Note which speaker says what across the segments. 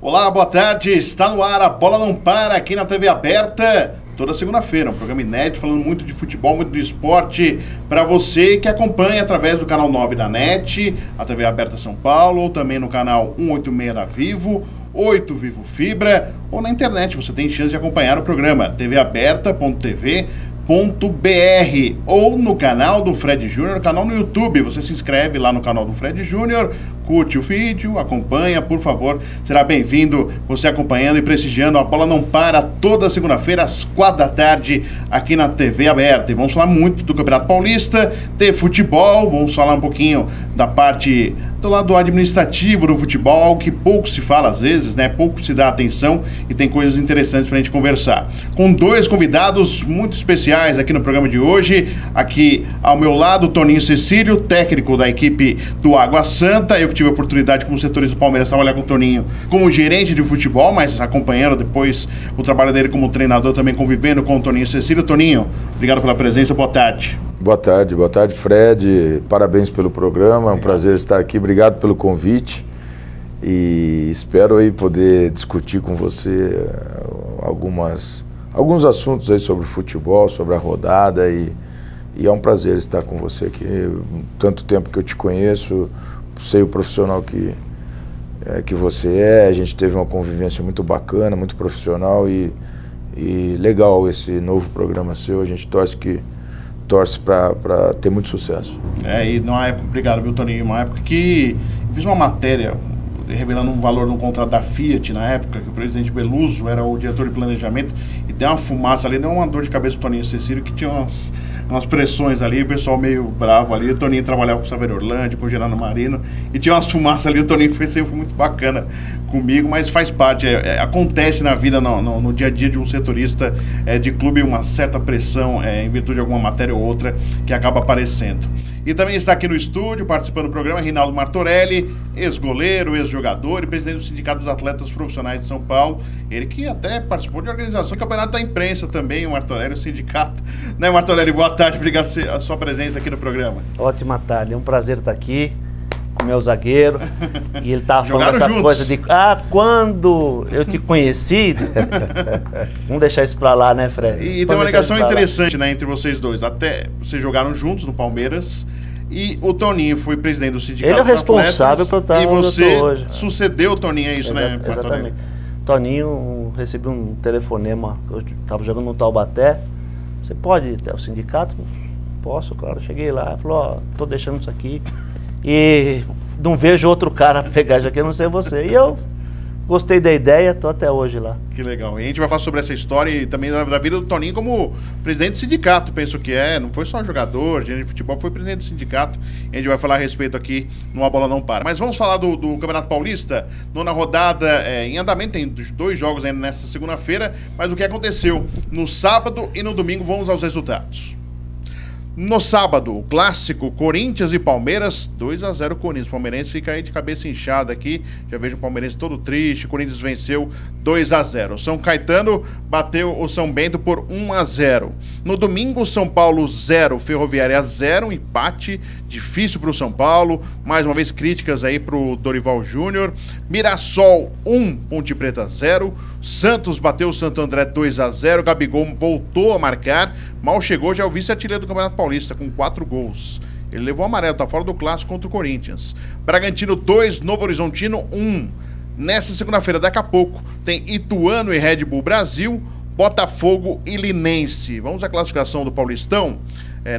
Speaker 1: Olá, boa tarde. Está no ar, a bola não para aqui na TV aberta. Toda segunda-feira, um programa inédito falando muito de futebol, muito do esporte para você que acompanha através do canal 9 da NET, a TV Aberta São Paulo, ou também no canal 186 da Vivo, 8 Vivo Fibra, ou na internet. Você tem chance de acompanhar o programa tvaberta.tv.br ou no canal do Fred Júnior, no canal no YouTube. Você se inscreve lá no canal do Fred Júnior, curte o vídeo, acompanha, por favor. Será bem-vindo você acompanhando e prestigiando. A bola não para toda segunda-feira às 4 da tarde aqui na TV aberta. E vamos falar muito do Campeonato Paulista, de futebol, vamos falar um pouquinho da parte do lado administrativo do futebol, algo que pouco se fala às vezes, né? Pouco se dá atenção e tem coisas interessantes pra gente conversar. Com dois convidados muito especiais aqui no programa de hoje. Aqui ao meu lado, Toninho Cecílio, técnico da equipe do Água Santa. Eu que tive a oportunidade como setorista do Palmeiras trabalhar com o Toninho como gerente de futebol, mas acompanhando depois o trabalho dele como treinador, também convivendo com o Toninho Cecílio. Toninho, obrigado pela presença, boa tarde.
Speaker 2: Boa tarde, Fred. Parabéns pelo programa, é um prazer estar aqui. Obrigado pelo convite e espero aí poder discutir com você alguns assuntos aí sobre futebol, sobre a rodada e é um prazer estar com você aqui. Tanto tempo que eu te conheço, sei o profissional que você é, a gente teve uma convivência muito bacana, muito profissional e legal esse novo programa seu, a gente torce para ter muito sucesso.
Speaker 1: E numa época, obrigado, viu, Toninho, uma época que eu fiz uma matéria revelando um valor no contrato da Fiat na época, que o presidente Beluso era o diretor de planejamento, e deu uma fumaça ali, deu uma dor de cabeça do Toninho Cecílio, que tinha umas pressões ali, o pessoal meio bravo ali. O Toninho trabalhava com o Saverio Orlando, com o Gerardo Marino, e tinha umas fumaças ali. O Toninho foi muito bacana comigo, mas faz parte, acontece na vida, no dia a dia de um setorista de clube, uma certa pressão em virtude de alguma matéria ou outra que acaba aparecendo. E também está aqui no estúdio, participando do programa, Rinaldo Martorelli, ex-goleiro, ex-jogador e presidente do Sindicato dos Atletas Profissionais de São Paulo. Ele que até participou de organização do Campeonato da Imprensa também, o Martorelli, o sindicato. Né, Martorelli? Boa tarde, obrigado pela sua presença aqui no programa.
Speaker 3: Ótima tarde, é um prazer estar aqui com o meu zagueiro. E ele estava falando essa
Speaker 1: juntos.
Speaker 3: Coisa de quando eu te conheci. Vamos deixar isso pra lá, né, Fred?
Speaker 1: E tem uma ligação interessante, né, entre vocês dois. Até vocês jogaram juntos no Palmeiras. E o Toninho foi presidente do Sindicato
Speaker 3: dos Atletas. Ele é o responsável por estar
Speaker 1: onde eu tô hoje. E você
Speaker 3: hoje.
Speaker 1: sucedeu o Toninho, é isso, né?
Speaker 3: Exatamente. Toninho, recebi um telefonema, eu estava jogando no Taubaté. Você pode ir até o sindicato? Posso, claro. Cheguei lá, falou, tô deixando isso aqui. E não vejo outro cara pegar isso aqui, a não ser você. E eu gostei da ideia, tô até hoje lá. Que legal. E a gente vai falar sobre essa história e também da vida do Toninho como presidente do sindicato, penso que não foi só jogador, gerente de futebol, foi presidente do sindicato. E a gente vai falar a respeito aqui no A Bola Não Para. Mas vamos falar do Campeonato Paulista, nona rodada em andamento, tem 2 jogos ainda nesta segunda-feira, mas o que aconteceu no sábado e no domingo, vamos aos resultados. No sábado, o clássico Corinthians e Palmeiras, 2-0 Corinthians. O palmeirense fica aí de cabeça inchada aqui. Já vejo o palmeirense todo triste. O Corinthians venceu 2-0. São Caetano bateu o São Bento por 1-0. No domingo, São Paulo 0, Ferroviária 0. Um empate difícil para o São Paulo. Mais uma vez, críticas aí para o Dorival Júnior. Mirassol 1, Ponte Preta 0. Santos bateu o Santo André 2-0. Gabigol voltou a marcar. Mal chegou, já é o vice-artilheiro do Campeonato Paulista, com 4 gols. Ele levou amarelo, tá fora do clássico contra o Corinthians. Bragantino 2, Novo Horizontino 1. Nessa segunda-feira, daqui a pouco, tem Ituano e Red Bull Brasil, Botafogo e Linense. Vamos à classificação do Paulistão.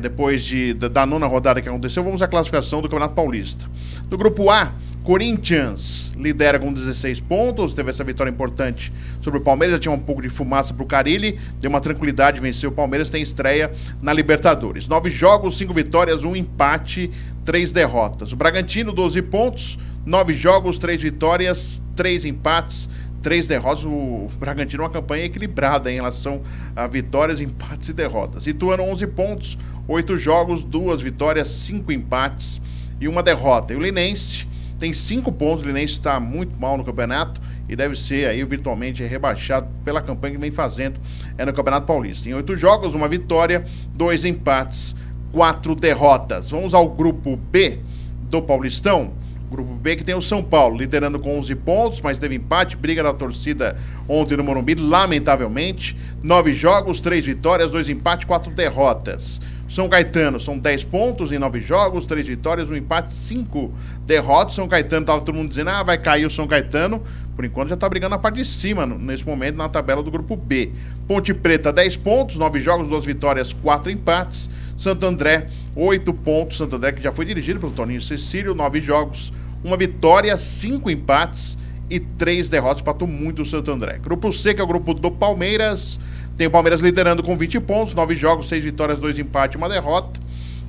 Speaker 3: Depois da nona rodada que aconteceu, vamos à classificação do Campeonato Paulista. Do grupo A, Corinthians lidera com 16 pontos, teve essa vitória importante sobre o Palmeiras, já tinha um pouco de fumaça pro Carille, deu uma tranquilidade, venceu o Palmeiras, tem estreia na Libertadores. 9 jogos, 5 vitórias, 1 empate, 3 derrotas. O Bragantino, 12 pontos, 9 jogos, 3 vitórias, 3 empates, 3 derrotas. O Bragantino, uma campanha equilibrada em relação a vitórias, empates e derrotas. Ituano, 11 pontos, 8 jogos, 2 vitórias, 5 empates e 1 derrota. E o Linense tem 5 pontos, o Linense está muito mal no campeonato e deve ser aí virtualmente rebaixado pela campanha que vem fazendo no Campeonato Paulista. Em 8 jogos, 1 vitória, 2 empates, 4 derrotas. Vamos ao grupo B do Paulistão.
Speaker 1: Grupo B, que tem o São Paulo liderando com 11 pontos, mas teve empate, briga da torcida ontem no Morumbi, lamentavelmente. 9 jogos, 3 vitórias, 2 empates, 4 derrotas. São Caetano são 10 pontos em 9 jogos, 3 vitórias, 1 empate, 5 derrotas. São Caetano, tava todo mundo dizendo, vai cair o São Caetano. Por enquanto já tá brigando na parte de cima, nesse momento, na tabela do Grupo B. Ponte Preta, 10 pontos, 9 jogos, 2 vitórias, 4 empates. Santo André, 8 pontos. Santo André que já foi dirigido pelo Toninho Cecílio, 9 jogos, 1 vitória, 5 empates e 3 derrotas. Empatou muito o Santo André. Grupo C, que é o grupo do Palmeiras. Tem o Palmeiras liderando com 20 pontos, 9 jogos, 6 vitórias, 2 empates e 1 derrota.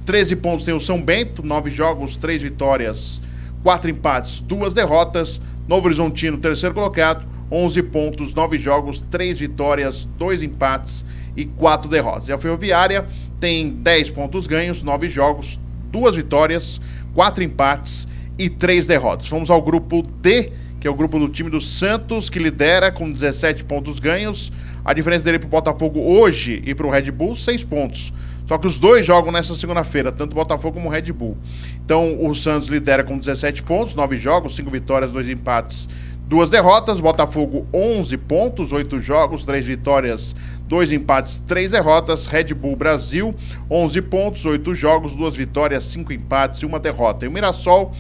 Speaker 1: 13 pontos tem o São Bento, 9 jogos, 3 vitórias, 4 empates, 2 derrotas. Novo Horizontino, terceiro colocado, 11 pontos, 9 jogos, 3 vitórias, 2 empates e 4 derrotas. E a Ferroviária tem 10 pontos ganhos, 9 jogos, 2 vitórias, 4 empates e 3 derrotas. Vamos ao grupo D, que é o grupo do time do Santos, que lidera com 17 pontos ganhos. A diferença dele pro Botafogo hoje e pro Red Bull, 6 pontos. Só que os dois jogam nessa segunda-feira, tanto o Botafogo como o Red Bull. Então o Santos lidera com 17 pontos, 9 jogos, 5 vitórias, 2 empates, 2 derrotas. Botafogo 11 pontos, 8 jogos, 3 vitórias, 2 empates, 3 derrotas. Red Bull Brasil, 11 pontos, 8 jogos, 2 vitórias, 5 empates e 1 derrota. E o Mirassol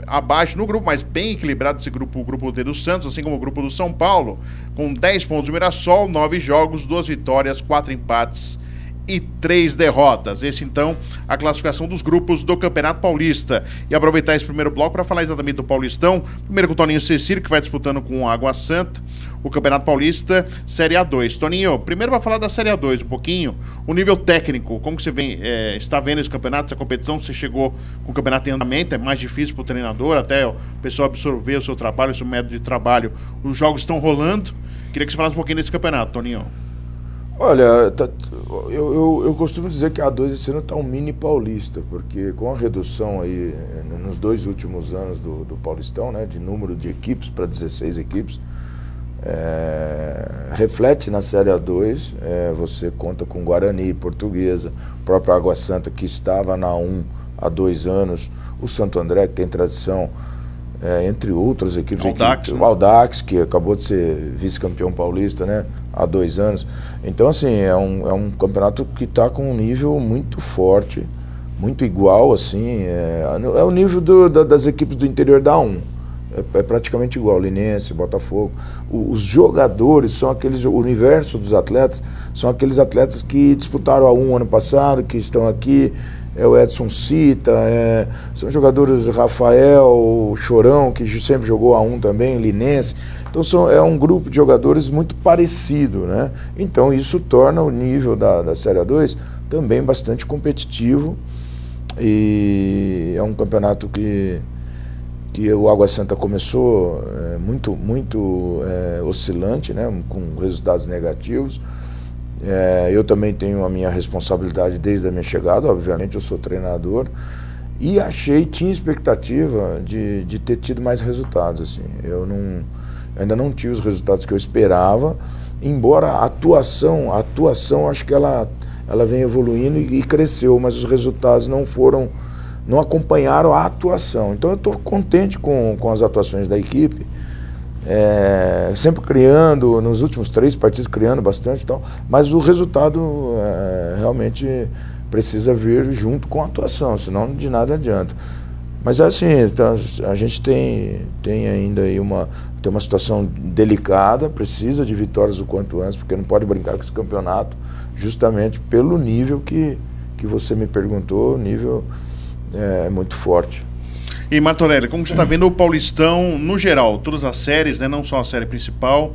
Speaker 1: abaixo no grupo, mas bem equilibrado esse grupo, o grupo D do Santos, assim como o grupo do São Paulo, com 10 pontos do Mirassol, 9 jogos, 2 vitórias, 4 empates e 3 derrotas. Esse então a classificação dos grupos do Campeonato Paulista. E aproveitar esse primeiro bloco para falar exatamente do Paulistão, primeiro com o Toninho Cecílio, que vai disputando com o Água Santa o Campeonato Paulista Série A2. Toninho, primeiro vai falar da Série A2 um pouquinho, o nível técnico, como que você está vendo esse campeonato, essa competição? Você chegou com o campeonato em andamento, é mais difícil para o treinador, até o pessoal absorver o seu trabalho, o seu método de trabalho. Os jogos estão rolando. Queria que você falasse um pouquinho desse campeonato, Toninho.
Speaker 2: Olha, eu costumo dizer que a A2 esse ano está um mini paulista, porque com a redução aí nos 2 últimos anos do Paulistão, né, de número de equipes para 16 equipes, reflete na Série A2, você conta com Guarani, Portuguesa, própria Água Santa, que estava na 1 há 2 anos, o Santo André, que tem tradição, entre outras equipes, o Audax, que acabou de ser vice-campeão paulista, né, há 2 anos. Então, assim, é um campeonato que está com um nível muito forte, muito igual, assim, é o nível das equipes do interior da 1. É praticamente igual, Linense, Botafogo. Os jogadores são aqueles, o universo dos atletas, são aqueles atletas que disputaram a 1 ano passado, que estão aqui, o Edson Cita, são jogadores, Rafael, Chorão, que sempre jogou a 1 também, Linense. Então é um grupo de jogadores muito parecido, né? Então isso torna o nível da Série A2 também bastante competitivo, e é um campeonato que o Água Santa começou muito oscilante, né, com resultados negativos. Eu também tenho a minha responsabilidade desde a minha chegada, obviamente eu sou treinador, e tinha expectativa de ter tido mais resultados, assim. Eu ainda não tive os resultados que eu esperava, embora a atuação acho que ela vem evoluindo e cresceu, mas os resultados não acompanharam a atuação. Então eu estou contente com as atuações da equipe, sempre criando, nos últimos 3 partidos criando bastante e tal, mas o resultado realmente precisa vir junto com a atuação, senão de nada adianta. Mas assim, a gente tem ainda aí uma situação delicada, precisa de vitórias o quanto antes, porque não pode brincar com esse campeonato, justamente pelo nível que você me perguntou, o nível é muito forte.
Speaker 1: E Martorelli, como você está vendo o Paulistão no geral, todas as séries, né, não só a série principal?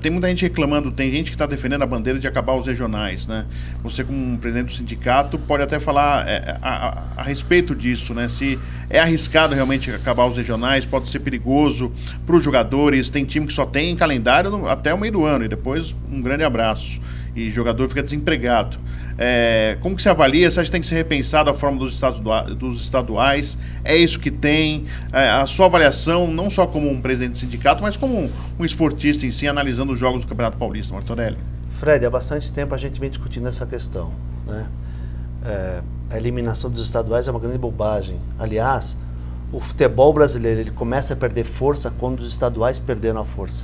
Speaker 1: Tem muita gente reclamando, tem gente que está defendendo a bandeira de acabar os regionais, né? Você, como presidente do sindicato, pode até falar a respeito disso, né? Se é arriscado realmente acabar os regionais, pode ser perigoso para os jogadores. Tem time que só tem calendário até o meio do ano e depois um grande abraço. E o jogador fica desempregado. Como que você avalia? Você acha que tem que ser repensado a forma dos estaduais? É isso que tem? A sua avaliação, não só como um presidente do sindicato, mas como um esportista em si, analisando os jogos do Campeonato Paulista, Martorelli?
Speaker 3: Fred, há bastante tempo a gente vem discutindo essa questão, né? A eliminação dos estaduais é uma grande bobagem. Aliás, o futebol brasileiro ele começa a perder força quando os estaduais perderam a força.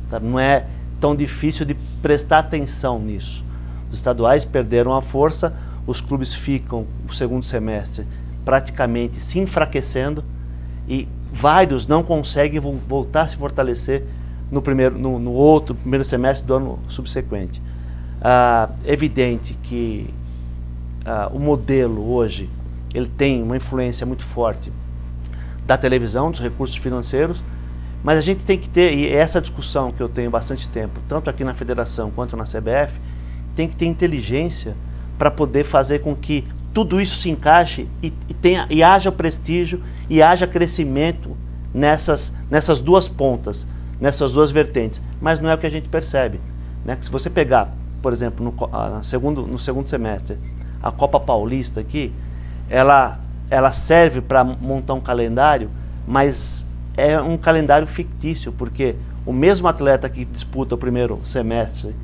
Speaker 3: Tá? Não é tão difícil de prestar atenção nisso. Os estaduais perderam a força, os clubes ficam o segundo semestre praticamente se enfraquecendo e vários não conseguem voltar a se fortalecer no primeiro semestre do ano subsequente. É evidente que o modelo hoje ele tem uma influência muito forte da televisão, dos recursos financeiros, mas a gente tem que ter, e essa discussão que eu tenho bastante tempo, tanto aqui na federação quanto na CBF, tem que ter inteligência para poder fazer com que tudo isso se encaixe e haja prestígio e haja crescimento nessas duas pontas, nessas duas vertentes. Mas não é o que a gente percebe, né? Que se você pegar, por exemplo, no segundo semestre, a Copa Paulista aqui, ela serve para montar um calendário, mas é um calendário fictício, porque o mesmo atleta que disputa o primeiro semestre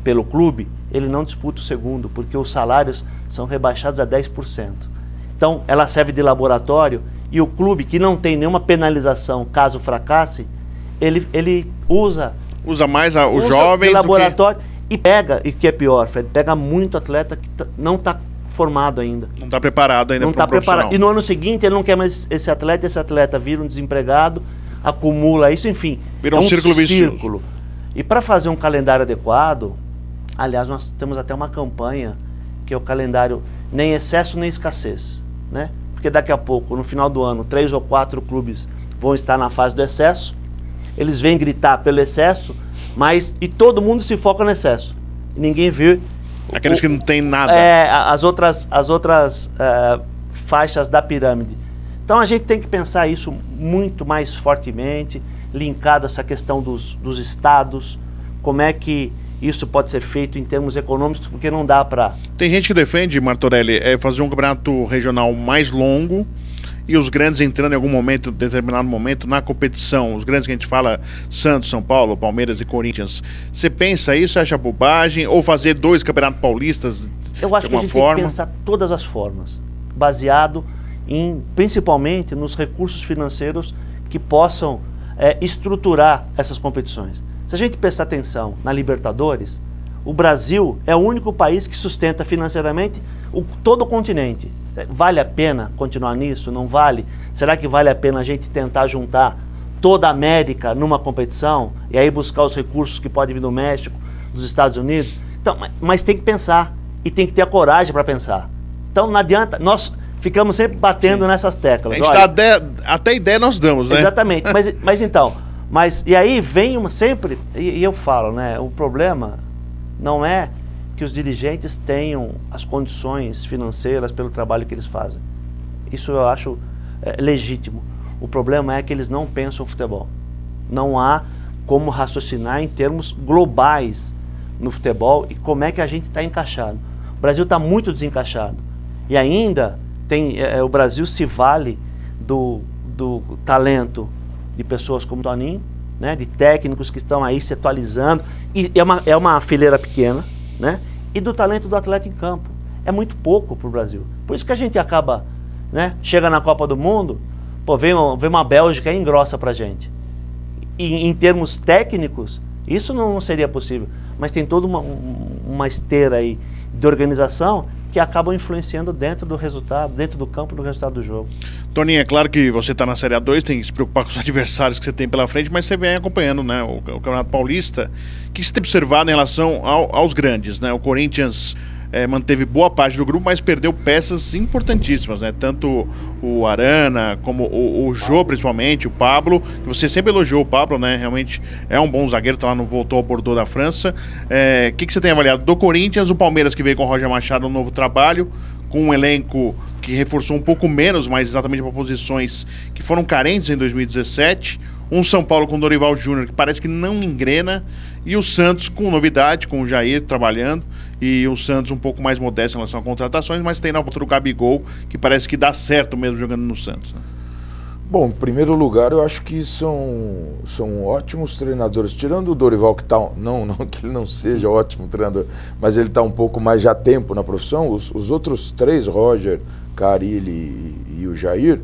Speaker 3: pelo clube, ele não disputa o segundo, porque os salários são rebaixados a 10%. Então, ela serve de laboratório e o clube que não tem nenhuma penalização caso fracasse, ele usa
Speaker 1: mais os jovens
Speaker 3: de laboratório e pega, e o que é pior, Fred, pega muito atleta que não está formado ainda.
Speaker 1: Não está preparado ainda para o profissional.
Speaker 3: E no ano seguinte ele não quer mais esse atleta vira um desempregado, acumula isso, enfim.
Speaker 1: Vira um círculo vicioso.
Speaker 3: E para fazer um calendário adequado, aliás, nós temos até uma campanha, que é o calendário nem excesso nem escassez, né? Porque daqui a pouco, no final do ano, 3 ou 4 clubes vão estar na fase do excesso, eles vêm gritar pelo excesso, e todo mundo se foca no excesso. E ninguém vê
Speaker 1: aqueles que não tem nada.
Speaker 3: As outras faixas da pirâmide. Então a gente tem que pensar isso muito mais fortemente, linkado a essa questão dos estados, como é que isso pode ser feito em termos econômicos, porque não dá para...
Speaker 1: Tem gente que defende, Martorelli, fazer um campeonato regional mais longo e os grandes entrando em algum momento, determinado momento, na competição. Os grandes que a gente fala, Santos, São Paulo, Palmeiras e Corinthians. Você pensa isso, acha bobagem? Ou fazer 2 campeonatos paulistas
Speaker 3: Eu acho que a gente tem que pensar todas as formas, baseado principalmente nos recursos financeiros que possam estruturar essas competições. Se a gente prestar atenção na Libertadores, o Brasil é o único país que sustenta financeiramente todo o continente. Vale a pena continuar nisso? Não vale? Será que vale a pena a gente tentar juntar toda a América numa competição e aí buscar os recursos que podem vir do México, dos Estados Unidos? Então, mas tem que pensar e tem que ter a coragem para pensar. Então não adianta, nós ficamos sempre batendo nessas teclas.
Speaker 1: A gente até ideia nós damos, né?
Speaker 3: Exatamente, mas e aí vem sempre, e eu falo, né, o problema não é que os dirigentes tenham as condições financeiras pelo trabalho que eles fazem. Isso eu acho legítimo. O problema é que eles não pensam futebol. Não há como raciocinar em termos globais no futebol e como é que a gente está encaixado. O Brasil está muito desencaixado. E ainda o Brasil se vale do talento de pessoas como o Toninho, né, de técnicos que estão aí se atualizando. E é uma fileira pequena, né? E do talento do atleta em campo. É muito pouco para o Brasil. Por isso que a gente acaba, né, chega na Copa do Mundo, vem uma Bélgica e engrossa para a gente. E em termos técnicos, isso não seria possível. Mas tem toda uma esteira aí de organização que acabam influenciando dentro do resultado, dentro do campo, do resultado do jogo.
Speaker 1: Toninho, é claro que você está na Série A2, tem que se preocupar com os adversários que você tem pela frente, mas você vem acompanhando, né, o Campeonato Paulista. O que você tem observado em relação aos grandes, né? O Corinthians manteve boa parte do grupo, mas perdeu peças importantíssimas, né? Tanto o Arana, como o Jô, principalmente, o Pablo. Você sempre elogiou o Pablo, né? Realmente é um bom zagueiro, voltou ao Bordeaux da França. O que você tem avaliado do Corinthians? O Palmeiras, que veio com o Roger Machado, um novo trabalho, com um elenco que reforçou um pouco menos, mas exatamente para posições que foram carentes em 2017. Um São Paulo com o Dorival Júnior, que parece que não engrena. E o Santos com novidade, com o Jair trabalhando. E o Santos um pouco mais modesto em relação a contratações, mas tem na volta do Gabigol, que parece que dá certo mesmo jogando no Santos, né?
Speaker 2: Bom, em primeiro lugar, eu acho que são ótimos treinadores. Tirando o Dorival, que não que ele não seja ótimo treinador, mas ele está um pouco mais já tempo na profissão. Os outros 3, Roger, Carille e o Jair,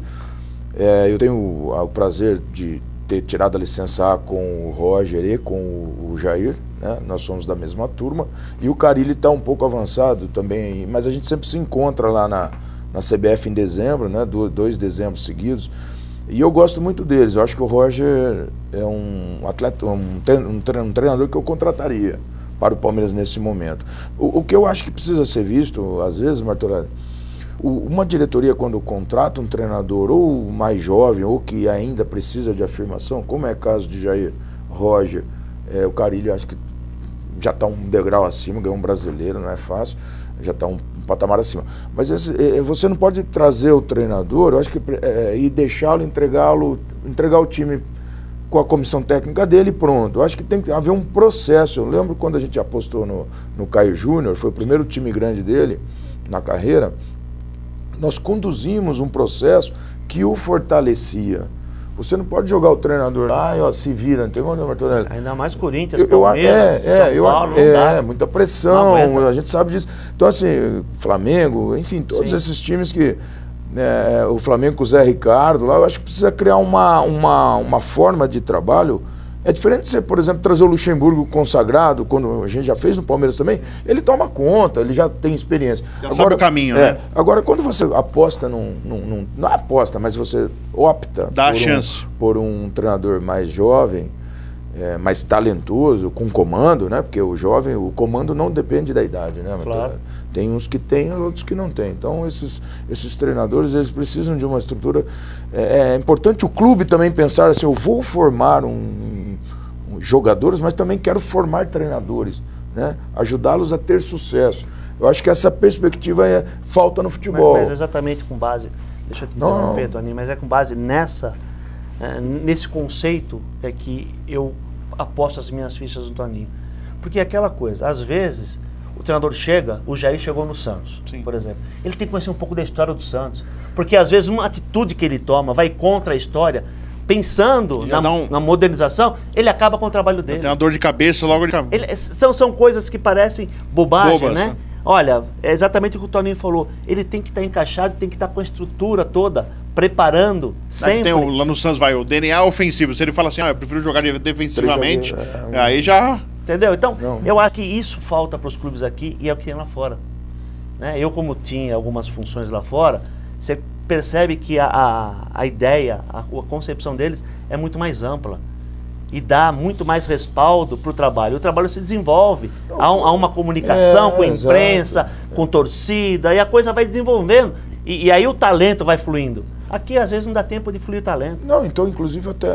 Speaker 2: Eu tenho o prazer de ter tirado a licença A com o Roger e com o Jair, né? Nós somos da mesma turma, e o Carille está um pouco avançado também, mas a gente sempre se encontra lá na CBF em dezembro, né? 2 dezembros seguidos, e eu gosto muito deles. Eu acho que o Roger é um atleta, um treinador que eu contrataria para o Palmeiras nesse momento. O que eu acho que precisa ser visto, às vezes, Martorelli, uma diretoria, quando contrata um treinador ou mais jovem ou que ainda precisa de afirmação, como é o caso de Jair, Roger, o Carille, acho que já está um degrau acima, ganhou um brasileiro, não é fácil, já está um patamar acima. Mas você não pode trazer o treinador, eu acho que e deixá-lo, entregar o time com a comissão técnica dele e pronto. Eu acho que tem que haver um processo. Eu lembro quando a gente apostou no Caio Júnior, foi o primeiro time grande dele na carreira. Nós conduzimos um processo que o fortalecia. Você não pode jogar o treinador lá e se vira, não tem como, Martorelli?
Speaker 3: Ainda mais Corinthians, Palmeiras, São Paulo, não dá.
Speaker 2: Muita pressão, a gente sabe disso. Então, assim, Flamengo, enfim, todos esses times que... o Flamengo com o Zé Ricardo, lá, eu acho que precisa criar uma forma de trabalho. É diferente de você, por exemplo, trazer o Luxemburgo consagrado, quando a gente já fez no Palmeiras também, ele toma conta, ele já tem experiência.
Speaker 1: Já sabe o caminho, né?
Speaker 2: Agora, quando você aposta não aposta, mas você opta por um treinador mais jovem, mais talentoso, com comando, né? Porque o comando não depende da idade, né?
Speaker 3: Claro.
Speaker 2: Tem uns que têm, outros que não têm. Então, esses treinadores, eles precisam de uma estrutura. É importante o clube também pensar assim, eu vou formar jogadores, mas também quero formar treinadores, né? Ajudá-los a ter sucesso. Eu acho que essa perspectiva falta no futebol.
Speaker 3: Mas exatamente com base, deixa eu te interromper, Toninho, mas é com base nesse conceito é que eu aposto as minhas fichas no Toninho. Porque é aquela coisa, às vezes o treinador chega, o Jair chegou no Santos, por exemplo, ele tem que conhecer um pouco da história do Santos, porque às vezes uma atitude que ele toma vai contra a história, pensando na modernização, ele acaba com o trabalho dele.
Speaker 1: Tem uma dor de cabeça logo de cabeça.
Speaker 3: São coisas que parecem bobagem, né? Olha, é exatamente o que o Toninho falou, ele tem que estar encaixado, tem que estar com a estrutura toda, preparando sempre.
Speaker 1: Lá no Santos vai o DNA ofensivo, se ele fala assim, eu prefiro jogar defensivamente, aí já...
Speaker 3: Entendeu? Então, eu acho que isso falta para os clubes aqui e é o que tem lá fora. Né? Eu, como tinha algumas funções lá fora, você percebe que a ideia, a concepção deles é muito mais ampla e dá muito mais respaldo para o trabalho. O trabalho se desenvolve, há uma comunicação com a imprensa, com torcida, e a coisa vai desenvolvendo. E aí o talento vai fluindo. Aqui, às vezes, não dá tempo de fluir talento.
Speaker 2: Não, então, inclusive, até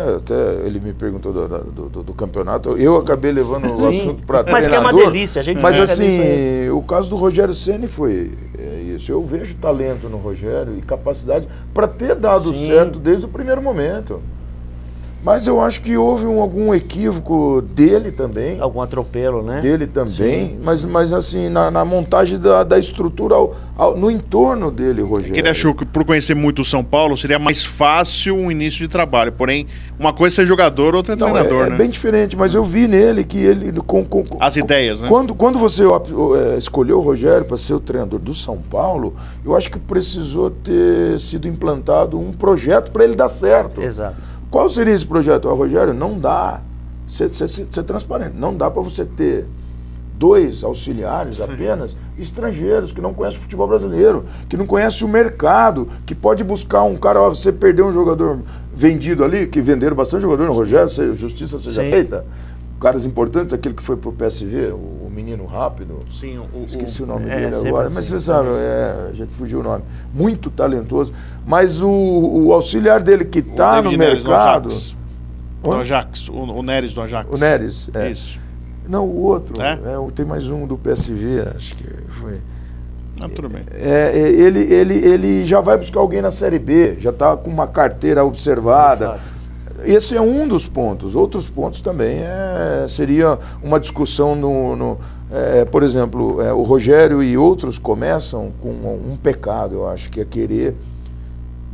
Speaker 2: ele me perguntou do campeonato, eu acabei levando o assunto para treinador.
Speaker 3: Mas que é uma delícia, a gente...
Speaker 2: Mas, assim, o caso do Rogério Ceni foi isso. Eu vejo talento no Rogério e capacidade para ter dado certo desde o primeiro momento. Mas eu acho que houve algum equívoco dele também.
Speaker 3: Algum atropelo, né?
Speaker 2: Dele também, mas assim, na montagem da estrutura no entorno dele, Rogério.
Speaker 1: Ele achou que por conhecer muito o São Paulo seria mais fácil um início de trabalho. Porém, uma coisa é ser jogador, outra é treinador, né?
Speaker 2: É bem diferente, mas eu vi nele que ele...
Speaker 1: As ideias, né?
Speaker 2: Quando você escolheu o Rogério para ser o treinador do São Paulo, eu acho que precisou ter sido implantado um projeto para ele dar certo.
Speaker 3: Exato.
Speaker 2: Qual seria esse projeto? Rogério, não dá, ser transparente, não dá para você ter 2 auxiliares apenas, estrangeiros, que não conhecem o futebol brasileiro, que não conhecem o mercado, que pode buscar um cara, você perdeu um jogador vendido ali, que venderam bastante jogador no Rogério, justiça seja feita, caras importantes, aquele que foi pro PSV, o menino rápido, esqueci o nome dele agora, mas você sabe, a gente fugiu o nome, muito talentoso, mas o auxiliar dele que está no mercado...
Speaker 1: Do Ajax, o Neres do Ajax.
Speaker 2: O Neres,
Speaker 1: Isso.
Speaker 2: Não, o outro, tem mais um do PSV, acho que foi...
Speaker 1: tudo bem.
Speaker 2: Ele já vai buscar alguém na Série B, já está com uma carteira observada. Esse é um dos pontos. Outros pontos também seria uma discussão por exemplo, o Rogério e outros começam com um pecado, eu acho, que é querer,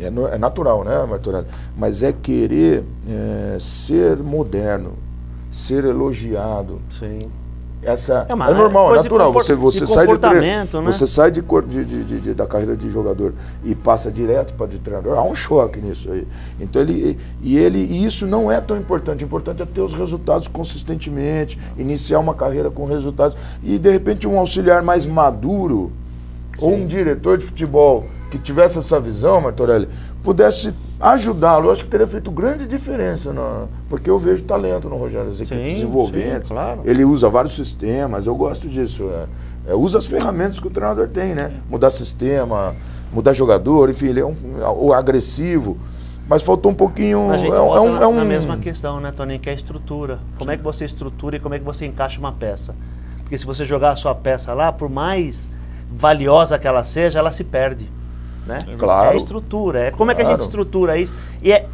Speaker 2: é natural, né, Martorelli? Mas é querer ser moderno, ser elogiado.
Speaker 3: Sim.
Speaker 2: É normal, é natural. Você sai
Speaker 3: comportamento, né?
Speaker 2: Você sai da carreira de jogador e passa direto para de treinador. Há um choque nisso aí. Então e isso não é tão importante. O importante é ter os resultados consistentemente, iniciar uma carreira com resultados. E de repente um auxiliar mais maduro, sim, ou um diretor de futebol que tivesse essa visão, Martorelli, pudesse ajudá-lo. Eu acho que teria feito grande diferença, porque eu vejo talento no Rogério, as equipes desenvolventes. Sim, claro. Ele usa vários sistemas, eu gosto disso. Usa as ferramentas que o treinador tem, né? Mudar sistema, mudar jogador, enfim, ele é um agressivo. Mas faltou um pouquinho...
Speaker 3: A gente volta na mesma questão, né, Toninho, que é a estrutura. Como é que você estrutura e como é que você encaixa uma peça? Porque se você jogar a sua peça lá, por mais valiosa que ela seja, ela se perde. Né?
Speaker 2: Claro.
Speaker 3: É a estrutura, como é que a gente estrutura isso, e é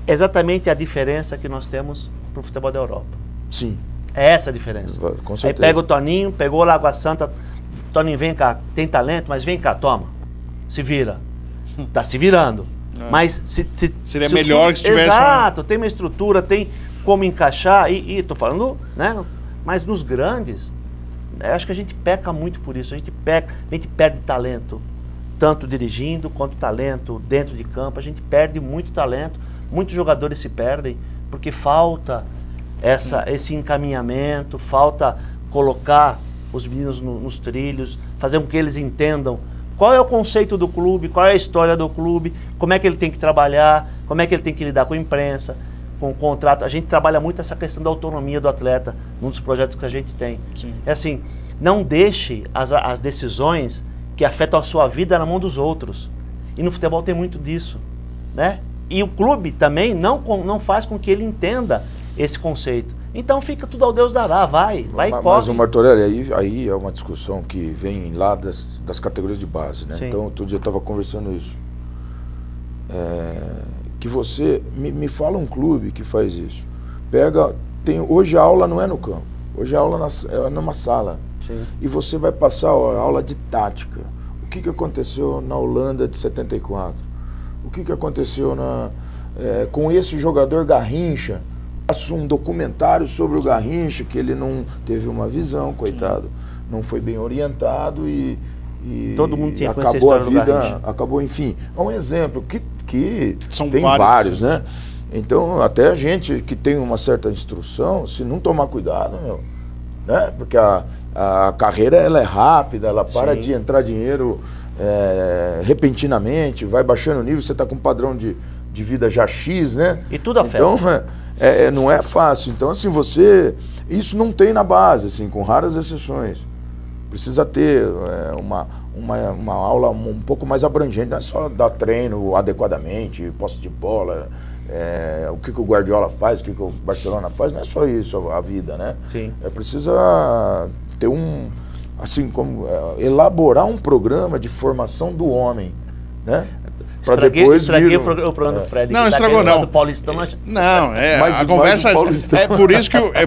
Speaker 3: exatamente a diferença que nós temos para o futebol da Europa.
Speaker 2: Sim.
Speaker 3: É essa a diferença.
Speaker 2: Com certeza.
Speaker 3: Aí pega o Toninho, pegou o Lagoa Santa, Toninho, vem cá, tem talento, mas vem cá, toma, se vira. Tá se virando. Mas
Speaker 1: seria melhor que se tivesse...
Speaker 3: Exato, tem uma estrutura, tem como encaixar, e tô falando, né, mas nos grandes, acho que a gente peca muito por isso, a gente perde talento. Tanto dirigindo quanto talento dentro de campo, a gente perde muito talento, muitos jogadores se perdem, porque falta esse encaminhamento, falta colocar os meninos nos trilhos, fazer com que eles entendam qual é o conceito do clube, qual é a história do clube, como é que ele tem que trabalhar, como é que ele tem que lidar com a imprensa, com o contrato. A gente trabalha muito essa questão da autonomia do atleta, num dos projetos que a gente tem. Sim. É assim, não deixe as decisões que afetam a sua vida na mão dos outros. E no futebol tem muito disso, né? E o clube também não faz com que ele entenda esse conceito. Então fica tudo ao Deus dará, vai e corre.
Speaker 2: Mas o Martorelli, aí é uma discussão que vem lá das categorias de base, né? Sim. Então, outro dia eu estava conversando isso. Que você, me fala um clube que faz isso. Hoje a aula não é no campo, hoje a aula é numa sala. Sim. E você vai passar a aula de tática. O que aconteceu na Holanda de 74? O que aconteceu com esse jogador Garrincha? Faço um documentário sobre o Garrincha, que ele não teve uma visão, coitado. Não foi bem orientado e
Speaker 3: todo mundo tinha
Speaker 2: acabou a vida, acabou, enfim. É um exemplo que tem vários, né? Então, até a gente que tem uma certa instrução, se não tomar cuidado, né? Porque a carreira ela é rápida, ela para de entrar dinheiro repentinamente, vai baixando o nível, você está com um padrão de vida já X, né?
Speaker 3: E tudo afeta.
Speaker 2: Então, não é fácil. Então, assim, isso não tem na base, assim, com raras exceções. Precisa ter uma aula um pouco mais abrangente, não é só dar treino adequadamente, posse de bola, o que o Guardiola faz, o que o Barcelona faz, não é só isso a vida, né? Sim. Precisa ter elaborar um programa de formação do homem, né?
Speaker 3: Estraguei o programa do Fred.
Speaker 1: Não, estragou não.
Speaker 3: Do Paulistão,
Speaker 1: não, a conversa é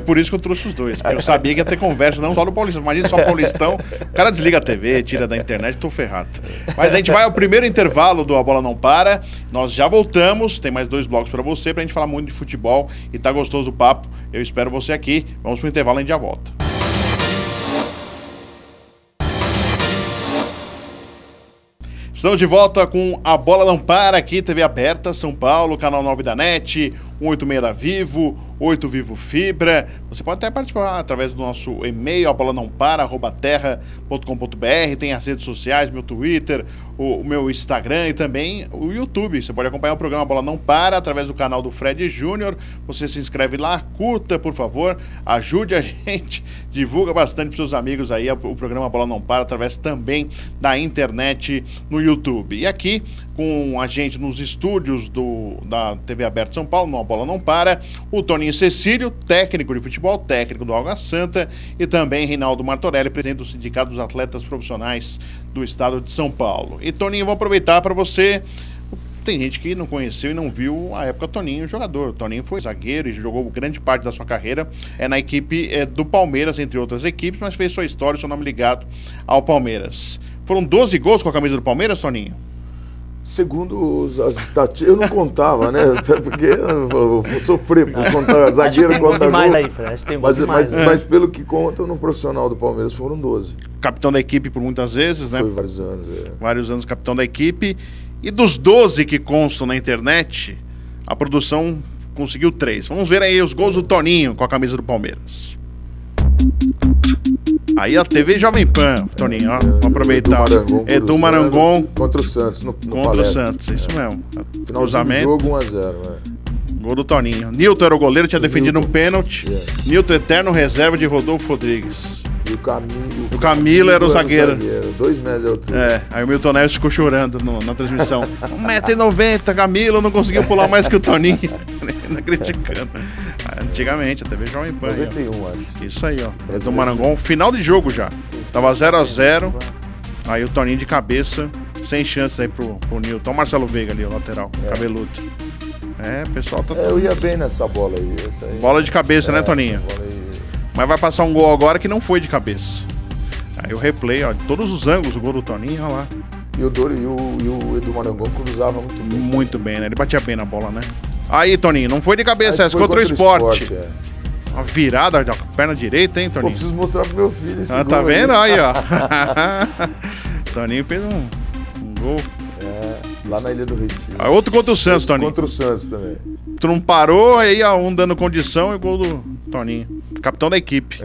Speaker 1: por isso que eu trouxe os dois. Eu sabia que ia ter conversa, não só do Paulistão. Imagina só o Paulistão, o cara desliga a TV, tira da internet, tô ferrado. Mas a gente vai ao primeiro intervalo do A Bola Não Para. Nós já voltamos, tem mais 2 blocos pra você, pra gente falar muito de futebol e tá gostoso o papo. Eu espero você aqui. Vamos pro intervalo e a gente já volta. Estamos de volta com A Bola Não Para, aqui, TV aberta, São Paulo, canal 9 da NET, 186 da Vivo, 8 Vivo Fibra. Você pode até participar através do nosso e-mail, abolanãopara@terra.com.br. Tem as redes sociais, meu Twitter, o meu Instagram e também o YouTube. Você pode acompanhar o programa A Bola Não Para através do canal do Fred Júnior. Você se inscreve lá, curta, por favor, ajude a gente, divulga bastante para seus amigos aí o programa A Bola Não Para através também da internet no YouTube. E aqui com a gente nos estúdios da TV Aberta São Paulo, no A Bola Não Para, o Toninho Cecílio, técnico de futebol, técnico do Água Santa, e também Reinaldo Martorelli, presidente do Sindicato dos Atletas Profissionais do Estado de São Paulo. E Toninho, vou aproveitar para você. Tem gente que não conheceu e não viu a época Toninho jogador. Toninho foi zagueiro e jogou grande parte da sua carreira na equipe do Palmeiras, entre outras equipes, mas fez sua história, seu nome ligado ao Palmeiras. Foram 12 gols com a camisa do Palmeiras, Toninho?
Speaker 2: Segundo as estatísticas, eu não contava, né? Até porque eu vou sofrer por contar zagueiro, contar gol.
Speaker 3: Aí, Fred. Acho que tem demais,
Speaker 2: mas pelo que contam, no profissional do Palmeiras foram 12.
Speaker 1: Capitão da equipe por muitas vezes, né?
Speaker 2: Foi vários anos,
Speaker 1: Vários anos capitão da equipe. E dos 12 que constam na internet, a produção conseguiu 3. Vamos ver aí os gols do Toninho com a camisa do Palmeiras. Aí a TV Jovem Pan, Toninho, ó, vamos aproveitar. Edu Marangon
Speaker 2: contra o Santos, no
Speaker 1: contra
Speaker 2: Palestra.
Speaker 1: o Santos, isso mesmo.
Speaker 2: Finalzinho do jogo 1-0,
Speaker 1: Gol do Toninho. Nilton era o goleiro, tinha defendido um pênalti. Nilton eterno reserva de Rodolfo Rodrigues.
Speaker 2: E o
Speaker 1: Camilo era o zagueiro.
Speaker 2: 2 metros de altura.
Speaker 1: É, aí o Milton Neves ficou chorando na transmissão. 1,90 m, Camilo não conseguiu pular mais que o Toninho. Ainda criticando. Antigamente, a TV Jovem Pan.
Speaker 2: 91, acho.
Speaker 1: Isso aí, ó. Do Marangon, final de jogo já. Tava 0-0. Aí o Toninho de cabeça, sem chance aí pro Nilton. O Marcelo Veiga ali, o lateral, cabeludo. O pessoal tá...
Speaker 2: eu ia bem nessa bola aí. Essa aí.
Speaker 1: Bola de cabeça, né, Toninho? Mas vai passar um gol agora que não foi de cabeça. Aí o replay, ó, de todos os ângulos, o gol do Toninho, olha lá.
Speaker 2: E o Edu Marangon cruzava muito bem.
Speaker 1: Muito bem, né? Ele batia bem na bola, né? Aí, Toninho, não foi de cabeça, essa contra o Sport. Uma virada da perna direita, hein, Toninho?
Speaker 2: Pô, preciso mostrar pro meu filho esse gol.
Speaker 1: Tá vendo? Aí, ó. Toninho fez um gol.
Speaker 2: Lá na Ilha do Retiro.
Speaker 1: Aí outro contra o Santos, Toninho.
Speaker 2: Contra o Santos também.
Speaker 1: Tu não parou, aí um dando condição e o gol do Toninho. Capitão da equipe.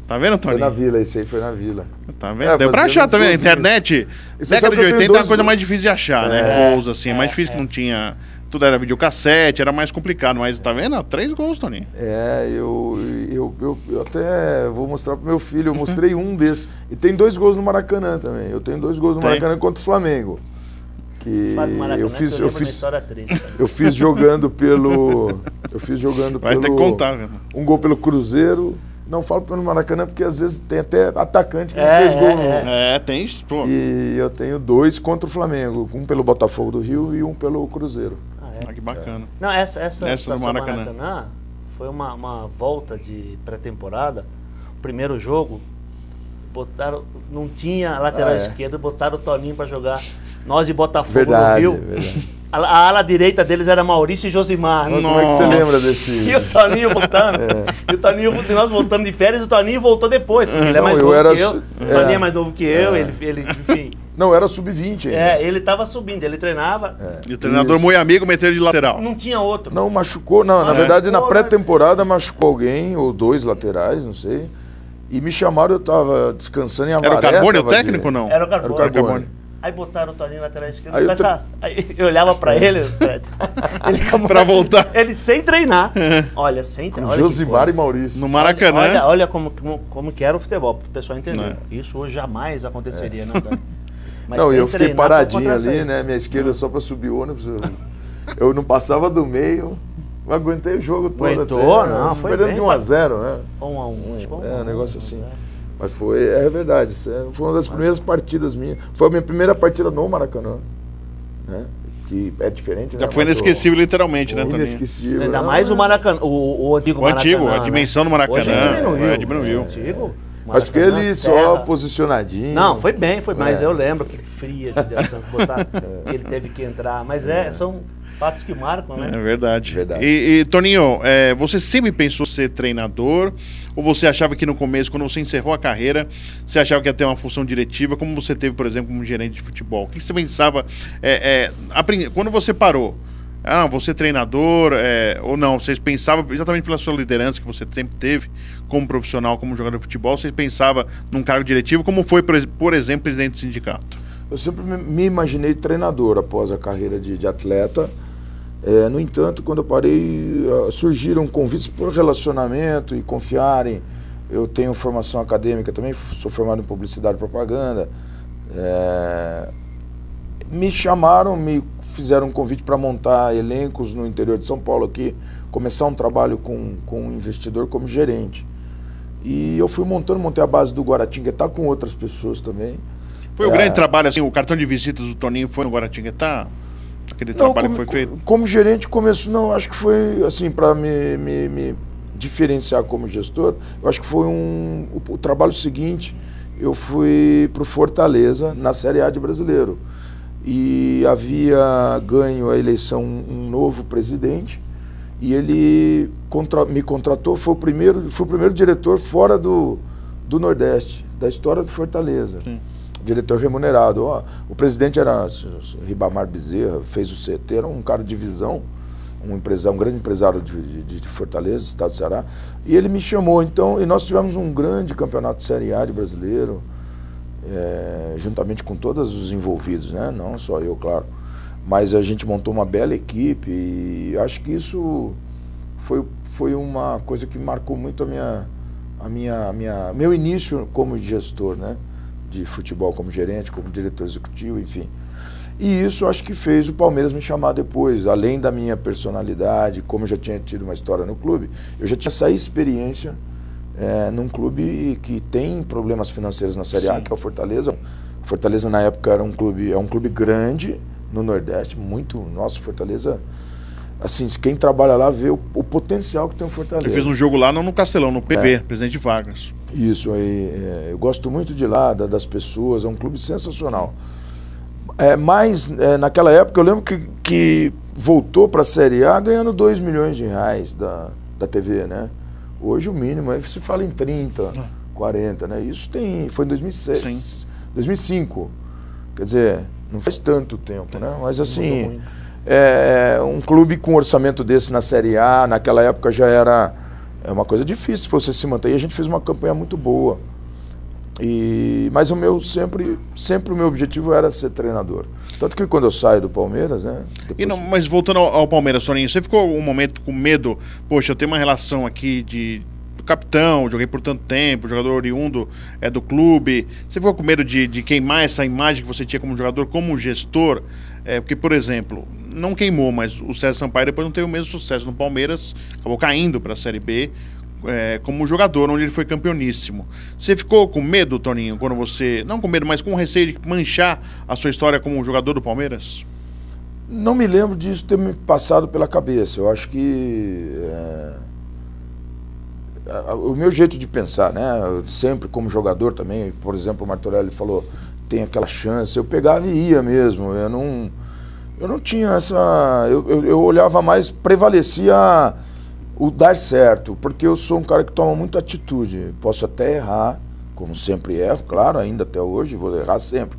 Speaker 1: Tá vendo, Toninho?
Speaker 2: Foi na Vila, esse aí foi na Vila.
Speaker 1: Tá vendo? Deu pra achar também. A internet, década de 80 é uma coisa mais difícil de achar, né? Gols assim, mais difícil que não tinha... Tudo era videocassete, era mais complicado. Mas tá vendo? 3 gols, Toninho.
Speaker 2: Eu até vou mostrar pro meu filho. Eu mostrei um desses. E tem 2 gols no Maracanã também. Eu tenho 2 gols no Maracanã contra o Flamengo. Que eu fiz jogando pelo...
Speaker 1: Vai ter que contar, cara.
Speaker 2: Um gol pelo Cruzeiro. Não falo pelo Maracanã porque às vezes tem até atacante que não fez gol.
Speaker 1: Tem isso, pô.
Speaker 2: E eu tenho 2 contra o Flamengo. Um pelo Botafogo do Rio e um pelo Cruzeiro.
Speaker 1: Que bacana.
Speaker 3: Não, essa
Speaker 1: do Maracanã
Speaker 3: foi uma volta de pré-temporada. O primeiro jogo, não tinha lateral esquerdo, botaram o Toninho pra jogar. Nós e Botafogo no Rio.
Speaker 2: Verdade.
Speaker 3: A ala direita deles era Maurício e Josimar.
Speaker 2: Como é que você lembra desse...
Speaker 3: E o Toninho voltando. E o Toninho, nós voltando de férias, o Toninho voltou depois. Ele é mais novo que eu. O Toninho é mais novo que eu, ele enfim...
Speaker 2: Não, era sub-20 ainda.
Speaker 3: Ele tava subindo, ele treinava.
Speaker 1: E o treinador muito amigo meteu ele de lateral.
Speaker 3: Não tinha outro.
Speaker 2: Não, machucou. Não, na verdade, na pré-temporada machucou alguém, ou 2 laterais, não sei. E me chamaram, eu tava descansando em Avaré.
Speaker 1: Era o Carbone o técnico ou não?
Speaker 3: Era o Carbone. Aí botaram o Toninho lateral esquerdo. Aí eu olhava pra ele, Fred.
Speaker 1: Pra voltar.
Speaker 3: Ele sem treinar. Olha, sem treinar.
Speaker 2: Josimar e Maurício.
Speaker 1: No Maracanã.
Speaker 3: Olha como que era o futebol, pro pessoal entender. Isso hoje jamais aconteceria, né, Fred? Mas
Speaker 2: não, eu fiquei paradinho ali, né? Minha esquerda só pra subir o ônibus. Eu não passava do meio. Eu aguentei o jogo todo.
Speaker 3: Aguentou? Não, foi
Speaker 2: perdendo de 1-0, né?
Speaker 3: 1-1.
Speaker 2: Um negócio assim. Mas é verdade. Foi uma das primeiras partidas minhas. Foi a minha primeira partida no Maracanã. Né? Que é diferente, né?
Speaker 1: Já foi inesquecível, literalmente, né, Toninho?
Speaker 2: Inesquecível.
Speaker 3: Ainda mais o Maracanã, o antigo Maracanã.
Speaker 1: O antigo, a dimensão do Maracanã.
Speaker 3: Hoje
Speaker 1: diminuiu.
Speaker 3: Antigo.
Speaker 2: Mas fiquei ali só posicionadinho.
Speaker 3: Não, foi bem, mas eu lembro que fria de botar, que ele teve que entrar. Mas são fatos que marcam, né?
Speaker 1: É verdade. E Toninho, você sempre pensou ser treinador? Ou você achava que no começo, quando você encerrou a carreira, você achava que ia ter uma função diretiva, como você teve, por exemplo, como gerente de futebol? O que você pensava quando você parou? Você treinador, ou não, vocês pensavam, exatamente pela sua liderança que você sempre teve como profissional, como jogador de futebol, vocês pensavam num cargo diretivo, como foi, por exemplo, presidente do sindicato?
Speaker 2: Eu sempre me imaginei treinador após a carreira de atleta. No entanto, quando eu parei, surgiram convites por relacionamento e confiarem. Eu tenho formação acadêmica também, sou formado em publicidade e propaganda. Me chamaram, me fizeram um convite para montar elencos no interior de São Paulo aqui, começar um trabalho com um investidor como gerente. E eu fui montei a base do Guaratinguetá com outras pessoas também.
Speaker 1: Foi um grande trabalho, assim, o cartão de visitas do Toninho foi no Guaratinguetá? Aquele trabalho que foi feito?
Speaker 2: Como gerente, começo não, acho que foi assim, para me diferenciar como gestor, eu acho que foi o trabalho seguinte, eu fui para o Fortaleza, na Série A de Brasileiro. e havia ganho a eleição um novo presidente, e ele me contratou, foi o primeiro diretor fora do Nordeste, da história do Fortaleza. Sim. Diretor remunerado. O presidente era Ribamar Bezerra, fez o CT, era um cara de visão, um grande empresário de Fortaleza, do estado do Ceará, e ele me chamou, então, e nós tivemos um grande campeonato de Série A de brasileiro, juntamente com todos os envolvidos, né? Não só eu, claro, mas a gente montou uma bela equipe, e acho que isso foi uma coisa que marcou muito meu início como gestor, né? De futebol, como gerente, como diretor executivo, enfim. E isso acho que fez o Palmeiras me chamar depois, além da minha personalidade, como eu já tinha tido uma história no clube, eu já tinha essa experiência num clube que tem problemas financeiros na Série A, que é o Fortaleza. O Fortaleza na época era um clube grande no Nordeste, nosso Fortaleza, assim, quem trabalha lá vê o potencial que tem o Fortaleza.
Speaker 1: Ele fez um jogo lá, não no Castelão, no PV, Presidente Vargas.
Speaker 2: Isso aí, eu gosto muito de lá, das pessoas, é um clube sensacional. Mas naquela época eu lembro que voltou para a Série A ganhando 2 milhões de reais da TV, né? Hoje o mínimo, aí se fala em 30, 40, né? Isso foi em 2006, 2005, quer dizer, não faz tanto tempo, né? Mas assim, um clube com um orçamento desse na Série A, naquela época já era uma coisa difícil você se manter, e a gente fez uma campanha muito boa. Mas sempre o meu objetivo era ser treinador. Tanto que quando eu saio do Palmeiras, né?
Speaker 1: Mas voltando ao Palmeiras, Toninho, você ficou um momento com medo? Poxa, eu tenho uma relação aqui do capitão, joguei por tanto tempo, jogador oriundo do clube. Você ficou com medo de queimar essa imagem que você tinha como jogador, como gestor? Porque, por exemplo, não queimou, mas o César Sampaio depois não teve o mesmo sucesso no Palmeiras, acabou caindo para a Série B. Como jogador, onde ele foi campeoníssimo. Você ficou com medo, Toninho, quando você... Não com medo, mas com receio de manchar a sua história como jogador do Palmeiras?
Speaker 2: Não me lembro disso ter me passado pela cabeça. Eu acho que... o meu jeito de pensar, né? Sempre como jogador também, por exemplo, o Martorelli falou, tem aquela chance, eu pegava e ia mesmo. Eu não tinha essa... Eu olhava mais, prevalecia o dar certo, porque eu sou um cara que toma muita atitude. Posso até errar, como sempre erro, claro, ainda até hoje, vou errar sempre.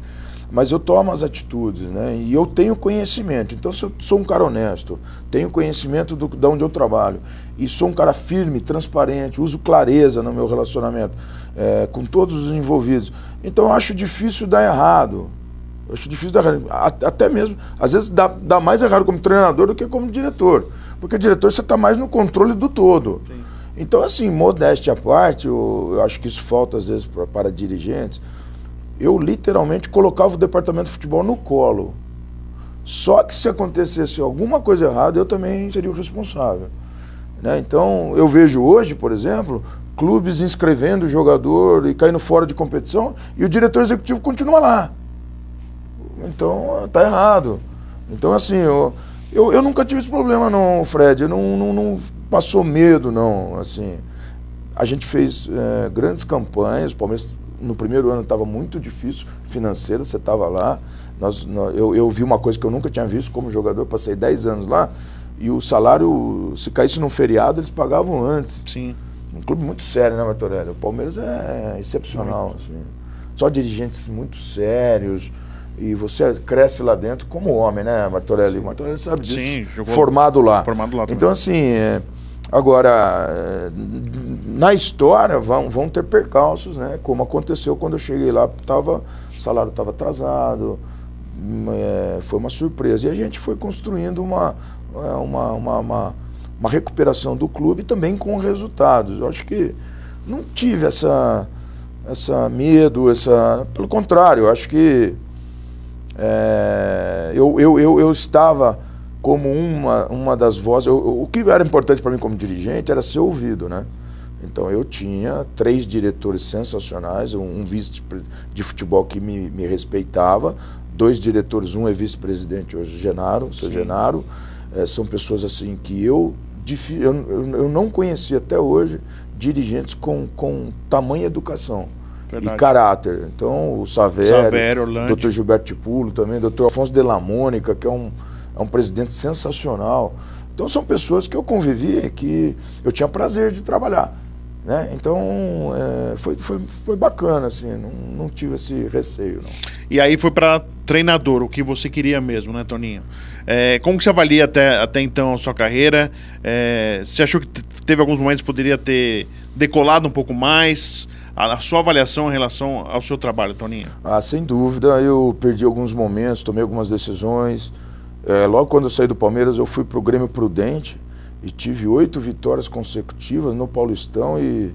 Speaker 2: Mas eu tomo as atitudes, né? E eu tenho conhecimento. Então, se eu sou um cara honesto, tenho conhecimento de onde eu trabalho, e sou um cara firme, transparente, uso clareza no meu relacionamento com todos os envolvidos, então eu acho difícil dar errado. Eu acho difícil dar errado. Até mesmo, às vezes, dá mais errado como treinador do que como diretor. Porque diretor você está mais no controle do todo. Sim. Então, assim, modéstia à parte, eu acho que isso falta às vezes para dirigentes. Eu literalmente colocava o departamento de futebol no colo. Só que se acontecesse alguma coisa errada, eu também seria o responsável, né? Então, eu vejo hoje, por exemplo, clubes inscrevendo o jogador e caindo fora de competição, e o diretor executivo continua lá. Então, tá errado. Então, assim, eu nunca tive esse problema não, Fred, não passou medo não, assim, a gente fez grandes campanhas, o Palmeiras no primeiro ano estava muito difícil financeiro, você estava lá, eu vi uma coisa que eu nunca tinha visto como jogador, passei 10 anos lá, e o salário, se caísse num feriado, eles pagavam antes.
Speaker 1: Sim.
Speaker 2: Um clube muito sério, né, Martorelli? O Palmeiras é excepcional, assim, só dirigentes muito sérios. E você cresce lá dentro como homem, né, Martorelli? O Martorelli sabe disso. Sim, formado lá.
Speaker 1: Formado lá também.
Speaker 2: Então, assim, agora, na história vão ter percalços, né? Como aconteceu quando eu cheguei lá, o salário estava atrasado, foi uma surpresa. E a gente foi construindo uma recuperação do clube também com resultados. Eu acho que não tive essa medo, pelo contrário, eu acho que eu estava como uma das vozes. O que era importante para mim como dirigente era ser ouvido, né? Então eu tinha 3 diretores sensacionais, um vice de futebol que me respeitava, 2 diretores, um é vice-presidente hoje, o seu Genaro. São pessoas assim que eu não conhecia até hoje dirigentes com tamanha educação.
Speaker 1: Verdade.
Speaker 2: e caráter. Então, o
Speaker 1: Savério,
Speaker 2: o
Speaker 1: Orlando.
Speaker 2: Dr. Gilberto Tipulo também, Dr. Afonso de la Mônica, que é um presidente sensacional. Então, são pessoas que eu convivi, que eu tinha prazer de trabalhar, né? Então, foi bacana, assim, não tive esse receio, não.
Speaker 1: E aí foi para treinador, o que você queria mesmo, né, Toninho? Como que você avalia até então a sua carreira? Você achou que teve alguns momentos que poderia ter decolado um pouco mais? A sua avaliação em relação ao seu trabalho, Toninho?
Speaker 2: Sem dúvida, eu perdi alguns momentos, tomei algumas decisões. Logo quando eu saí do Palmeiras, eu fui para o Grêmio Prudente e tive 8 vitórias consecutivas no Paulistão e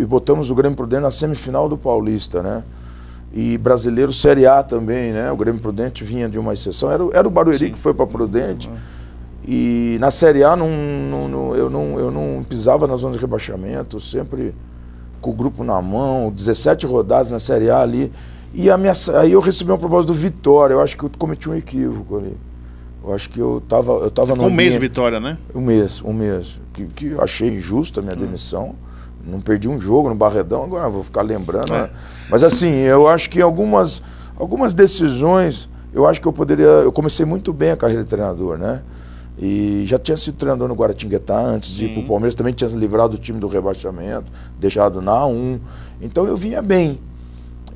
Speaker 2: botamos o Grêmio Prudente na semifinal do Paulista, né? E brasileiro Série A também, né? O Grêmio Prudente vinha de uma exceção, era o Barueri Sim. que foi para Prudente. E na Série A eu não pisava na zona de rebaixamento, sempre com o grupo na mão, 17 rodadas na Série A ali. E aí eu recebi uma proposta do Vitória, eu acho que eu cometi um equívoco ali. Eu acho que eu tava
Speaker 1: ficou um mês de Vitória, né? Um mês.
Speaker 2: Que eu achei injusta a minha demissão. Não perdi um jogo no Barredão, agora vou ficar lembrando. Né? Mas assim, eu acho que algumas decisões, eu acho que eu comecei muito bem a carreira de treinador, né? E já tinha sido treinador no Guaratinguetá antes de ir para o Palmeiras, também tinha livrado o time do rebaixamento, deixado na A1. Então eu vinha bem.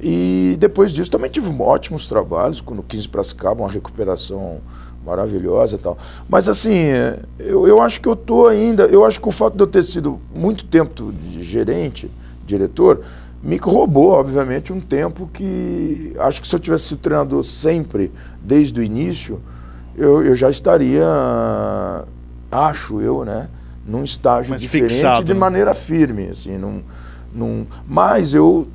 Speaker 2: E depois disso também tive ótimos trabalhos, no 15 Piracicaba, uma recuperação maravilhosa e tal. Mas assim, eu acho que eu estou ainda, eu acho que o fato de eu ter sido muito tempo de gerente, diretor, me roubou, obviamente, um tempo que acho que se eu tivesse sido treinador sempre, desde o início, eu já estaria, acho eu, né, num estágio
Speaker 1: mais
Speaker 2: diferente,
Speaker 1: fixado,
Speaker 2: de
Speaker 1: né?
Speaker 2: maneira firme, assim, mas eu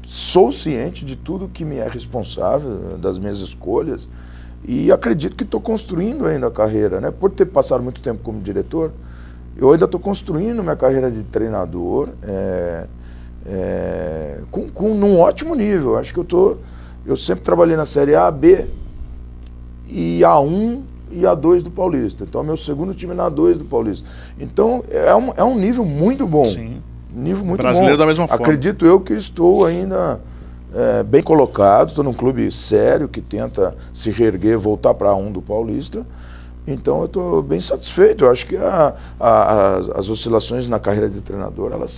Speaker 2: sou ciente de tudo que me é responsável, das minhas escolhas, e acredito que estou construindo ainda a carreira, né? Por ter passado muito tempo como diretor, eu ainda estou construindo minha carreira de treinador num ótimo nível. Acho que eu sempre trabalhei na Série A, B e A1 e A2 do Paulista. Então, meu segundo time na A2 do Paulista. Então, é um nível muito bom.
Speaker 1: Sim.
Speaker 2: Nível muito
Speaker 1: brasileiro
Speaker 2: bom.
Speaker 1: Da mesma forma.
Speaker 2: Acredito eu que estou ainda bem colocado, estou num clube sério que tenta se reerguer, voltar para A1 do Paulista. Então eu estou bem satisfeito. Eu acho que as oscilações na carreira de treinador, elas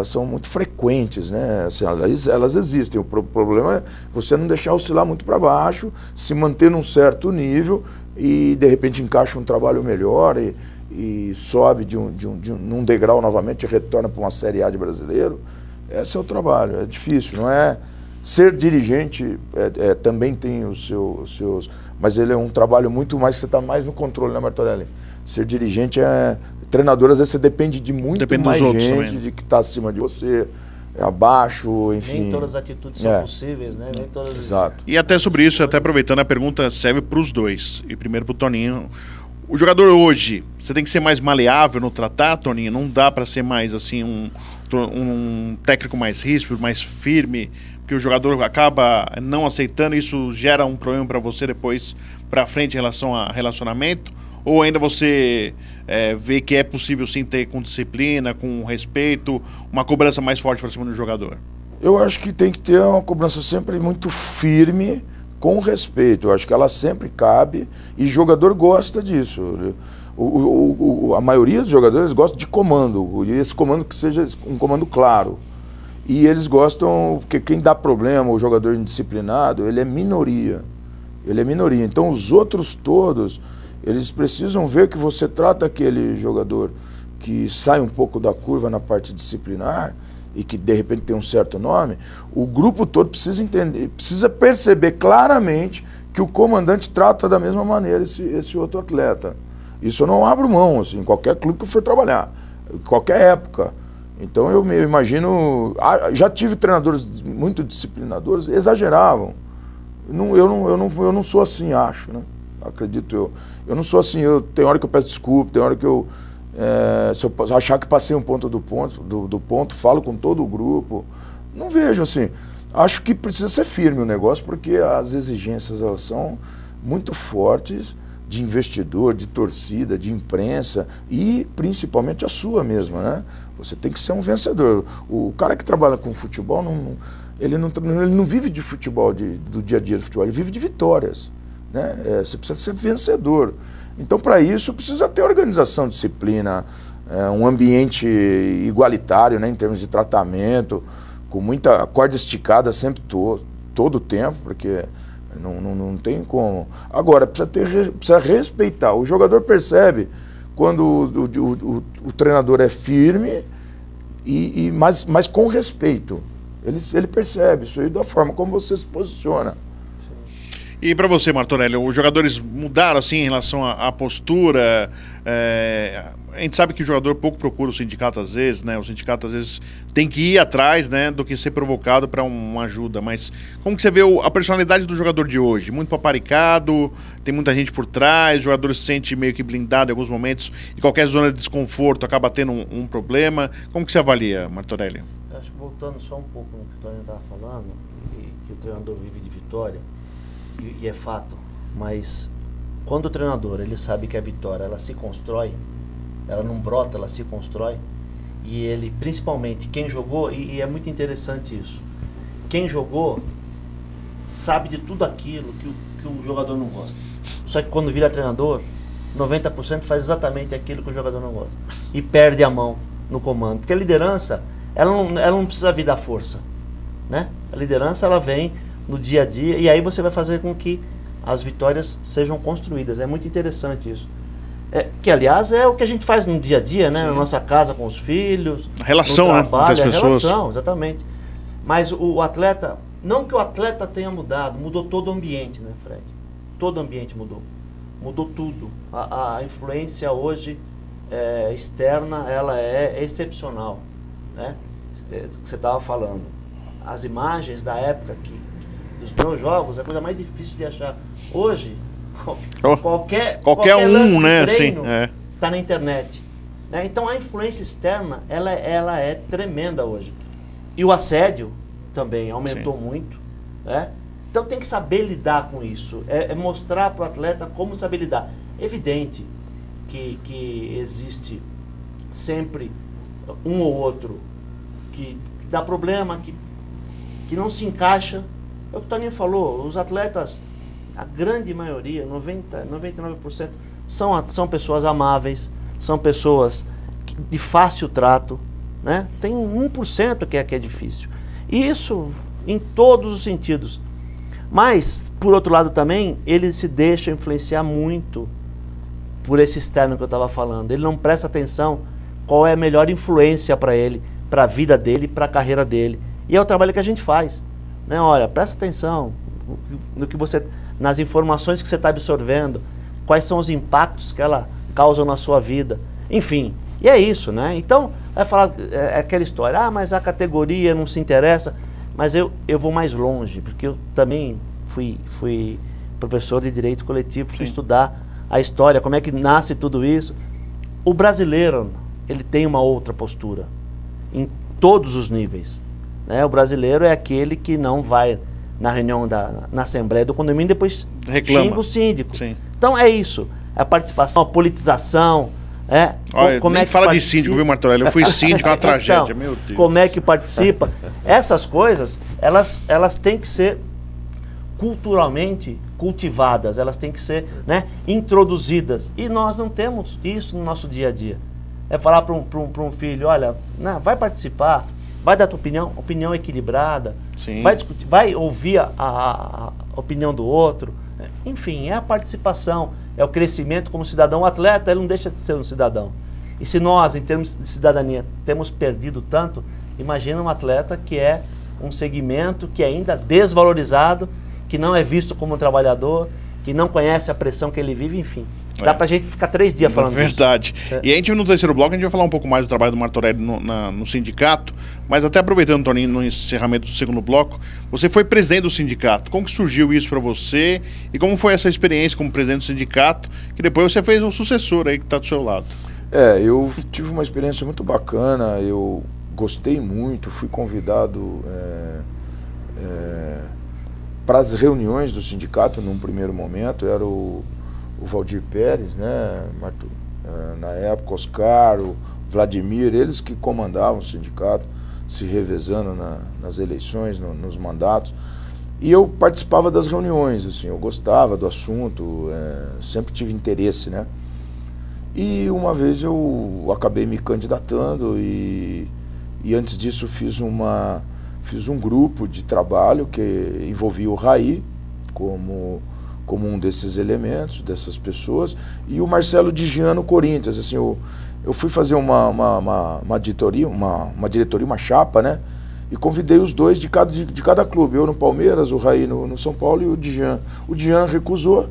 Speaker 2: são muito frequentes, né? Assim, elas existem. O problema é você não deixar oscilar muito para baixo, se manter num certo nível e de repente encaixa um trabalho melhor e sobe num degrau novamente e retorna para uma Série A de brasileiro. Esse é o trabalho, é difícil, não é? Ser dirigente também tem os seus... Mas ele é um trabalho muito mais, você está mais no controle, né, Martorelli? Ser dirigente treinador, às vezes você depende de muito mais gente, de que está acima de você, abaixo, enfim.
Speaker 3: Nem todas as atitudes são possíveis, né? Nem todas...
Speaker 2: Exato.
Speaker 1: E até sobre isso, até aproveitando, a pergunta serve para os dois. E primeiro para o Toninho. O jogador hoje, você tem que ser mais maleável no tratar, Toninho? Não dá para ser mais assim um técnico mais ríspido, mais firme, porque o jogador acaba não aceitando, isso gera um problema para você depois para frente em relação a relacionamento? Ou ainda você vê que é possível sim ter com disciplina, com respeito, uma cobrança mais forte para cima do jogador?
Speaker 2: Eu acho que tem que ter uma cobrança sempre muito firme, com respeito. Eu acho que ela sempre cabe e jogador gosta disso. A maioria dos jogadores gosta de comando, e esse comando que seja um comando claro. E eles gostam, porque quem dá problema, o jogador indisciplinado, ele é minoria. Ele é minoria. Então os outros todos, eles precisam ver que você trata aquele jogador que sai um pouco da curva na parte disciplinar e que de repente tem um certo nome, o grupo todo precisa entender, precisa perceber claramente que o comandante trata da mesma maneira esse outro atleta. Isso eu não abro mão, assim, em qualquer clube que eu for trabalhar, em qualquer época. Então eu me imagino, já tive treinadores muito disciplinadores, exageravam. Eu não sou assim, acho, né? Acredito eu. Eu não sou assim, tem hora que eu peço desculpa, tem hora que se eu achar que passei um ponto do ponto, falo com todo o grupo. Não vejo assim. Acho que precisa ser firme o negócio, porque as exigências elas são muito fortes de investidor, de torcida, de imprensa e principalmente a sua mesma, né? Você tem que ser um vencedor. O cara que trabalha com futebol, ele não vive de futebol, do dia a dia do futebol, ele vive de vitórias, né? Você precisa ser vencedor. Então, para isso, precisa ter organização, disciplina, um ambiente igualitário, né, em termos de tratamento, com muita corda esticada sempre todo o tempo, porque não tem como. Agora, precisa respeitar. O jogador percebe quando o treinador é firme, mas com respeito. Ele percebe isso aí da forma como você se posiciona.
Speaker 1: E para você, Martorelli, os jogadores mudaram assim em relação à postura? A gente sabe que o jogador pouco procura o sindicato às vezes, né? O sindicato às vezes tem que ir atrás, né, do que ser provocado para uma ajuda. Mas como que você vê a personalidade do jogador de hoje? Muito paparicado, tem muita gente por trás, o jogador se sente meio que blindado em alguns momentos e qualquer zona de desconforto acaba tendo um problema. Como que você avalia, Martorelli?
Speaker 3: Acho que voltando só um pouco no que o Toninho estava falando, que o treinador vive de vitória. E é fato, mas quando o treinador ele sabe que a vitória ela se constrói, ela não brota, ela se constrói, e ele, principalmente quem jogou, e é muito interessante isso, quem jogou sabe de tudo aquilo que o jogador não gosta, só que quando vira treinador 90% faz exatamente aquilo que o jogador não gosta e perde a mão no comando, porque a liderança ela não precisa vir da força, né? A liderança ela vem no dia a dia, e aí você vai fazer com que as vitórias sejam construídas. É muito interessante isso. Que, aliás, é o que a gente faz no dia a dia, né? Na nossa casa com os filhos,
Speaker 1: a relação,
Speaker 3: no trabalho,
Speaker 1: né, com as pessoas.
Speaker 3: A relação, exatamente. Mas o atleta, não que o atleta tenha mudado, mudou todo o ambiente, né, Fred? Todo o ambiente mudou. Mudou tudo. A influência hoje externa, ela é excepcional, né? Você estava falando. As imagens da época dos meus jogos é a coisa mais difícil de achar. Hoje, qualquer
Speaker 1: um, né, assim,
Speaker 3: tá na internet, né? Então a influência externa, ela é tremenda hoje. E o assédio também aumentou muito, né? Então tem que saber lidar com isso, mostrar para o atleta como saber lidar. Evidente que existe sempre um ou outro que dá problema, que não se encaixa. É o que o Toninho falou, os atletas, a grande maioria, 99%, são pessoas amáveis, são pessoas de fácil trato, né? Tem 1% que é difícil. E isso em todos os sentidos. Mas, por outro lado também, ele se deixa influenciar muito por esse externo que eu estava falando. Ele não presta atenção qual é a melhor influência para ele, para a vida dele, para a carreira dele. E é o trabalho que a gente faz, né? Olha, presta atenção no que nas informações que você está absorvendo, quais são os impactos que ela causa na sua vida, enfim. E é isso, né? Então, vai falar aquela história, mas a categoria não se interessa, mas eu vou mais longe, porque eu também fui professor de Direito Coletivo, fui estudar a história, como é que nasce tudo isso. O brasileiro, ele tem uma outra postura, em todos os níveis. O brasileiro é aquele que não vai na reunião na Assembleia do Condomínio e depois
Speaker 1: reclama.
Speaker 3: Xinga o síndico.
Speaker 1: Sim.
Speaker 3: Então é isso, a participação, a politização.
Speaker 1: Olha,
Speaker 3: como
Speaker 1: nem
Speaker 3: é que
Speaker 1: fala
Speaker 3: participa?
Speaker 1: de síndico, viu, Martorelli? Eu fui síndico, é uma tragédia, meu Deus.
Speaker 3: Como é que participa? Essas coisas, elas têm que ser culturalmente cultivadas, elas têm que ser, né, introduzidas. E nós não temos isso no nosso dia a dia. É falar para um filho, olha, vai participar, vai dar tua opinião equilibrada,
Speaker 1: Sim.
Speaker 3: vai discutir, vai ouvir a opinião do outro. Enfim, é a participação, é o crescimento como cidadão. O atleta, ele não deixa de ser um cidadão. E se nós, em termos de cidadania, temos perdido tanto, imagina um atleta que é um segmento que é ainda desvalorizado, que não é visto como um trabalhador, que não conhece a pressão que ele vive, enfim. Dá pra gente ficar 3 dias falando
Speaker 1: verdade.
Speaker 3: disso.
Speaker 1: E a gente, no terceiro bloco, a gente vai falar um pouco mais do trabalho do Martorelli no sindicato, mas até aproveitando, Toninho, no encerramento do segundo bloco, você foi presidente do sindicato. Como que surgiu isso para você? E como foi essa experiência como presidente do sindicato? Que depois você fez um sucessor aí que está do seu lado.
Speaker 2: Eu tive uma experiência muito bacana, eu gostei muito, fui convidado para as reuniões do sindicato num primeiro momento, era o o Valdir Pérez, né, na época, Oscar, o Vladimir, eles que comandavam o sindicato, se revezando nas eleições, nos mandatos. E eu participava das reuniões, assim, eu gostava do assunto, sempre tive interesse, né? E uma vez eu acabei me candidatando e antes disso fiz um grupo de trabalho que envolvia o Raí como um desses elementos, dessas pessoas, e o Marcelo Digiano no Corinthians. Assim, eu fui fazer uma diretoria, uma chapa, né? E convidei os dois de cada clube, eu no Palmeiras, o Raí no São Paulo e o Dijan. O Dijan recusou,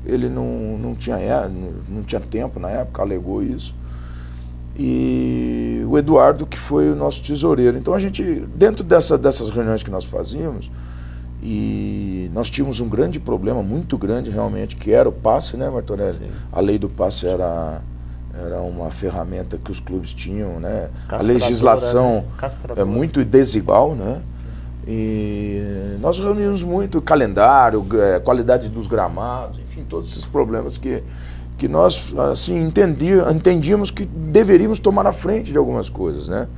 Speaker 2: ele não tinha tempo na época, alegou isso. E o Eduardo, que foi o nosso tesoureiro. Então a gente, dentro dessas reuniões que nós fazíamos, e nós tínhamos um grande problema, muito grande realmente, que era o passe, né, Martorelli? Sim. A lei do passe era uma ferramenta que os clubes tinham, né? A legislação é muito desigual, né? E nós reunimos muito calendário, qualidade dos gramados, enfim, todos esses problemas que nós assim entendíamos que deveríamos tomar à frente de algumas coisas, né?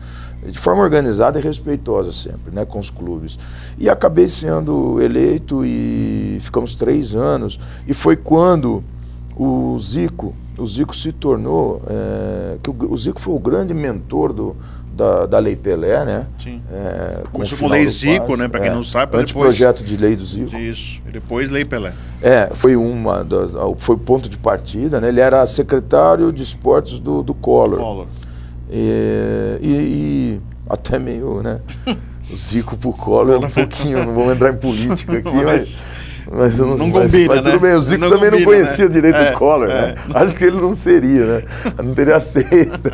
Speaker 2: De forma organizada e respeitosa sempre, né, com os clubes. E acabei sendo eleito e ficamos 3 anos, e foi quando o Zico se tornou, o Zico foi o grande mentor da Lei Pelé, né?
Speaker 1: Sim. Começou com Lei Zico, né? Para quem não sabe.
Speaker 2: Anteprojeto de Lei do Zico.
Speaker 1: Isso. E depois Lei Pelé.
Speaker 2: Foi foi o ponto de partida, né? Ele era secretário de esportes do Collor. E até meio, né? O Zico pro Collor é um pouquinho, não vamos entrar em política aqui, mas
Speaker 1: não combina,
Speaker 2: mas tudo bem, o Zico também não conhecia direito o Collor, né? Acho que ele não seria, né? Não teria aceito.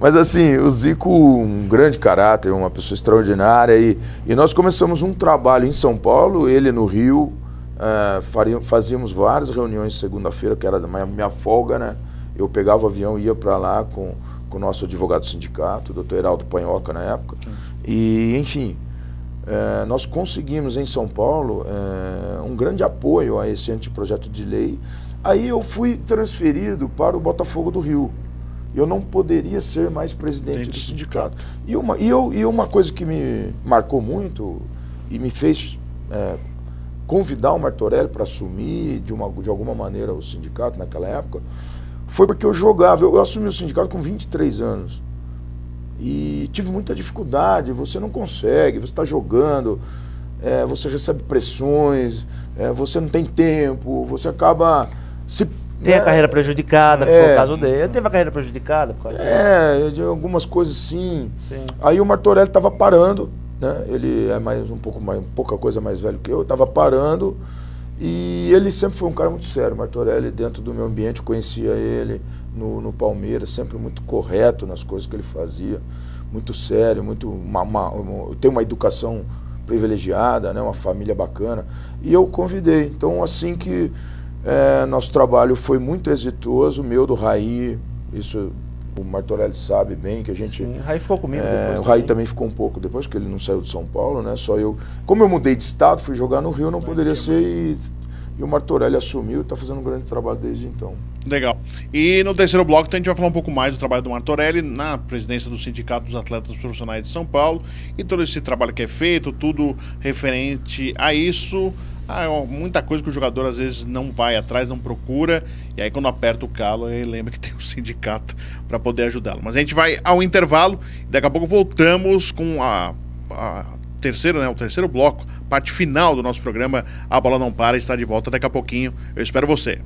Speaker 2: Mas assim, o Zico, um grande caráter, uma pessoa extraordinária, e nós começamos um trabalho em São Paulo, ele no Rio, fazíamos várias reuniões segunda-feira, que era a minha folga, né? Eu pegava o avião e ia para lá com o nosso advogado do sindicato, o doutor Heraldo Panhoca na época. Sim. E, enfim, nós conseguimos em São Paulo um grande apoio a esse anteprojeto de lei. Aí eu fui transferido para o Botafogo do Rio. Eu não poderia ser mais presidente do sindicato. E uma coisa que me marcou muito e me fez convidar o Martorelli para assumir de alguma maneira o sindicato naquela época, foi porque eu jogava. Eu assumi o sindicato com 23 anos. E tive muita dificuldade. Você não consegue, você está jogando, você recebe pressões, você não tem tempo, você acaba se...
Speaker 3: Tem a carreira prejudicada, que foi o caso dele. Ele teve a carreira prejudicada por causa disso.
Speaker 2: De algumas coisas sim. Aí o Martorelli estava parando, né? Ele é pouca coisa mais velho que eu, estava parando. E ele sempre foi um cara muito sério, Martorelli, dentro do meu ambiente, eu conhecia ele no Palmeiras, sempre muito correto nas coisas que ele fazia, muito sério, tem uma educação privilegiada, né, uma família bacana, e eu convidei. Então, assim que nosso trabalho foi muito exitoso, o meu, do Raí, isso o Martorelli sabe bem, que a gente...
Speaker 3: Sim, o Raí ficou comigo depois.
Speaker 2: O Raí também ficou um pouco depois, porque ele não saiu de São Paulo, né? Só eu. Como eu mudei de estado, fui jogar no Rio, não poderia ser, e o Martorelli assumiu e está fazendo um grande trabalho desde então.
Speaker 1: Legal. E no terceiro bloco a gente vai falar um pouco mais do trabalho do Martorelli na presidência do Sindicato dos Atletas Profissionais de São Paulo e todo esse trabalho que é feito, tudo referente a isso. Muita coisa que o jogador às vezes não vai atrás, não procura, e aí quando aperta o calo, ele lembra que tem um sindicato para poder ajudá-lo. Mas a gente vai ao intervalo, e daqui a pouco voltamos com o terceiro bloco, parte final do nosso programa. A Bola Não Para, está de volta daqui a pouquinho. Eu espero você.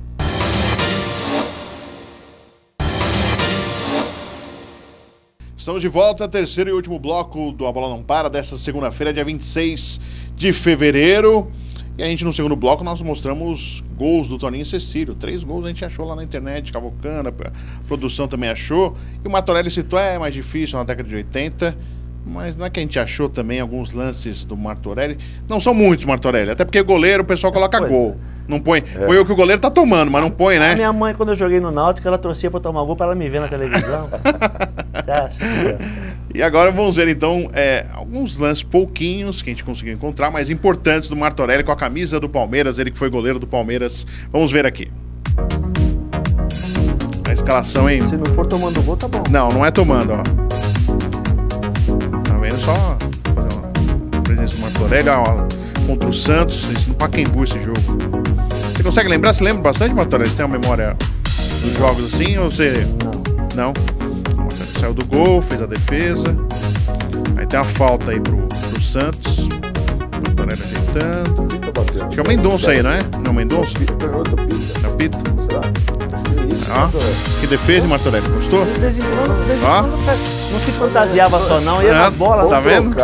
Speaker 1: Estamos de volta, terceiro e último bloco do A Bola Não Para, dessa segunda-feira, dia 26 de fevereiro. E a gente, no segundo bloco, nós mostramos gols do Toninho Cecílio. 3 gols a gente achou lá na internet, Cavalcando, a produção também achou. E o Martorelli citou, é mais difícil na década de 80. Mas não é que a gente achou também alguns lances do Martorelli. Não são muitos, Martorelli. Até porque goleiro, o pessoal coloca gol. Não põe. Põe o que o goleiro tá tomando, mas não põe, né?
Speaker 3: A minha mãe, quando eu joguei no Náutico, ela torcia pra tomar gol pra ela me ver na televisão. Você acha?
Speaker 1: E agora vamos ver, então, alguns lances pouquinhos que a gente conseguiu encontrar, mas importantes do Martorelli com a camisa do Palmeiras, ele que foi goleiro do Palmeiras. Vamos ver aqui. escalação, hein?
Speaker 3: Se não for tomando gol, tá bom.
Speaker 1: Não, não é tomando, ó. Tá vendo? Só fazer uma presença do Martorelli, ó, contra o Santos, no Pacaembu esse jogo. Você consegue lembrar? Você lembra bastante, Martorelli? Você tem uma memória dos jogos assim, ou você... Não? O Martorelli saiu do gol, fez a defesa. Aí tem a falta aí pro Santos. O Martorelli ajeitando. Acho que é o Mendonça aí, não é? Não é o Mendonça? É o Pita?
Speaker 2: Será?
Speaker 1: Que defesa, Martorelli, gostou?
Speaker 3: De vez em quando, não se fantasiava só não, ia na bola.
Speaker 1: Tá vendo?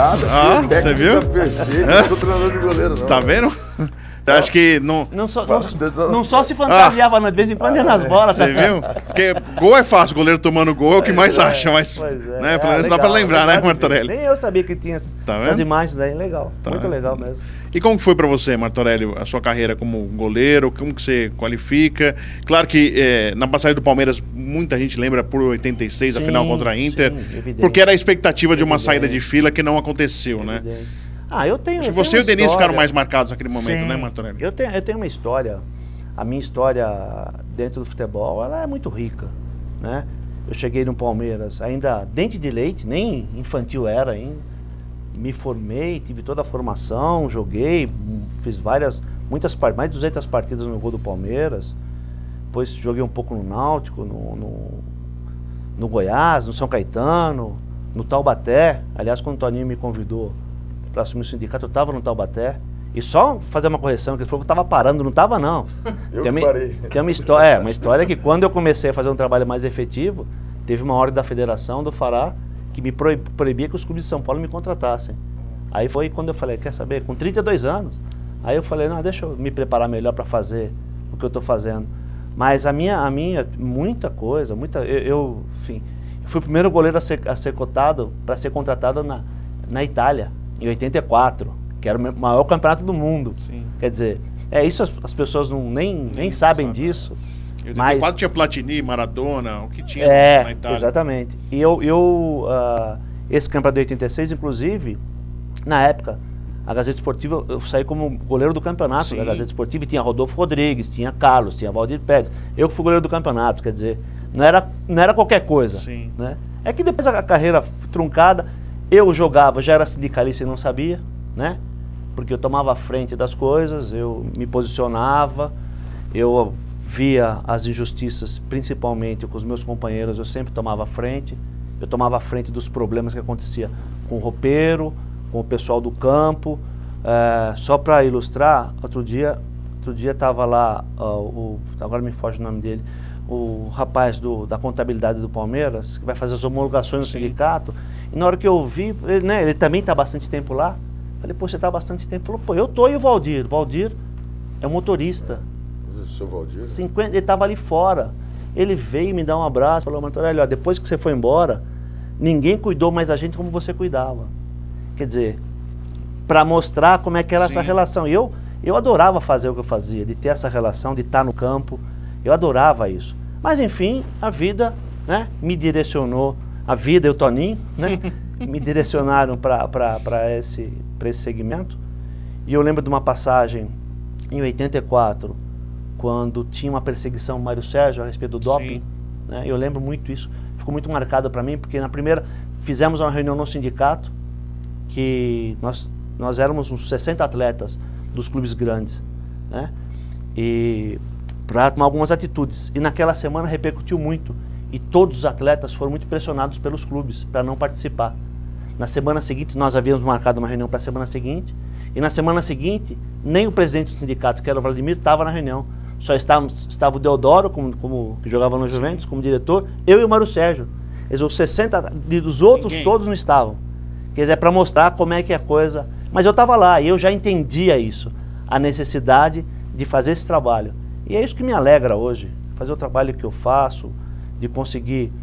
Speaker 1: Você viu?
Speaker 2: Não sou treinador de goleiro, não.
Speaker 1: Tá vendo? Eu acho que não...
Speaker 3: Não só se fantasiava, não, de vez em quando ia nas bolas.
Speaker 1: Você viu? Porque gol é fácil, goleiro tomando gol é o que mais acha, mas... Né, pelo menos dá pra lembrar, né, Martorelli?
Speaker 3: Nem eu sabia que tinha essas imagens aí, legal. Muito legal mesmo.
Speaker 1: E como que foi pra você, Martorelli, a sua carreira como goleiro? Como que você qualifica? Claro que na passagem do Palmeiras, muita gente lembra por 86, a final contra a Inter. Sim, porque era a expectativa de uma saída de fila que não aconteceu, né?
Speaker 3: Eu tenho.
Speaker 1: Você e o Denis ficaram mais marcados naquele momento, né, Martorelli?
Speaker 3: Eu tenho uma história. A minha história dentro do futebol, ela é muito rica, né? Eu cheguei no Palmeiras ainda dente de leite, nem infantil era ainda. Me formei, tive toda a formação, joguei, fiz mais de 200 partidas no gol do Palmeiras. Depois joguei um pouco no Náutico, no Goiás, no São Caetano, no Taubaté. Aliás, quando o Toninho me convidou para assumir o sindicato, eu estava no Taubaté. E só fazer uma correção, que ele falou que eu estava parando, não estava não.
Speaker 2: Eu que parei.
Speaker 3: Tem uma história que quando eu comecei a fazer um trabalho mais efetivo, teve uma ordem da federação, do Fará, que me proibia que os clubes de São Paulo me contratassem. Aí foi quando eu falei, quer saber, com 32 anos, aí eu falei, não, deixa eu me preparar melhor para fazer o que eu estou fazendo. Mas a minha muita coisa, eu fui o primeiro goleiro a ser cotado, para ser contratado na Itália, em 84, que era o maior campeonato do mundo. Sim. Quer dizer, isso as pessoas nem sabem disso.
Speaker 1: Em 84 tinha Platini, Maradona, o que tinha na Itália.
Speaker 3: Exatamente. E esse campeonato de 86, inclusive, na época, a Gazeta Esportiva, eu saí como goleiro do campeonato da Gazeta Esportiva, e tinha Rodolfo Rodrigues, tinha Carlos, tinha Valdir Pérez. Eu que fui goleiro do campeonato, quer dizer, não era qualquer coisa. Sim. Né? É que depois a carreira truncada, eu jogava, já era sindicalista e não sabia, né? Porque eu tomava a frente das coisas, eu me posicionava, eu via as injustiças, principalmente com os meus companheiros, eu sempre tomava a frente. Eu tomava a frente dos problemas que acontecia com o roupeiro, com o pessoal do campo. Só para ilustrar, outro dia estava lá, agora me foge o nome dele, o rapaz da contabilidade do Palmeiras, que vai fazer as homologações no sindicato, e na hora que eu vi, ele também está há bastante tempo lá, falei, pô, você está há bastante tempo? Falou, pô, eu tô, e o Valdir? Valdir é um motorista.
Speaker 2: O seu Valdir?
Speaker 3: Ele estava ali fora. Ele veio me dar um abraço, falou, Martorelli, depois que você foi embora, ninguém cuidou mais da gente como você cuidava. Quer dizer, para mostrar como é que era essa relação. E eu adorava fazer o que eu fazia, de ter essa relação, de estar no campo. Eu adorava isso. Mas, enfim, a vida, né, me direcionou, a vida e o Toninho, né, me direcionaram para esse segmento. E eu lembro de uma passagem em 84, quando tinha uma perseguição ao Mário Sérgio a respeito do doping, né? Eu lembro muito isso, ficou muito marcado para mim, porque na primeira fizemos uma reunião no sindicato, que nós éramos uns 60 atletas dos clubes grandes, né? E para tomar algumas atitudes, e naquela semana repercutiu muito, e todos os atletas foram muito pressionados pelos clubes para não participar. Na semana seguinte, nós havíamos marcado uma reunião para a semana seguinte, e na semana seguinte, nem o presidente do sindicato, que era o Vladimir, estava na reunião. Só estava o Deodoro, que jogava no Juventus, como diretor, eu e o Mário Sérgio. Os 60 dos outros todos não estavam. Quer dizer, para mostrar como é que é a coisa. Mas eu estava lá e eu já entendia isso, a necessidade de fazer esse trabalho. E é isso que me alegra hoje, fazer o trabalho que eu faço, de conseguir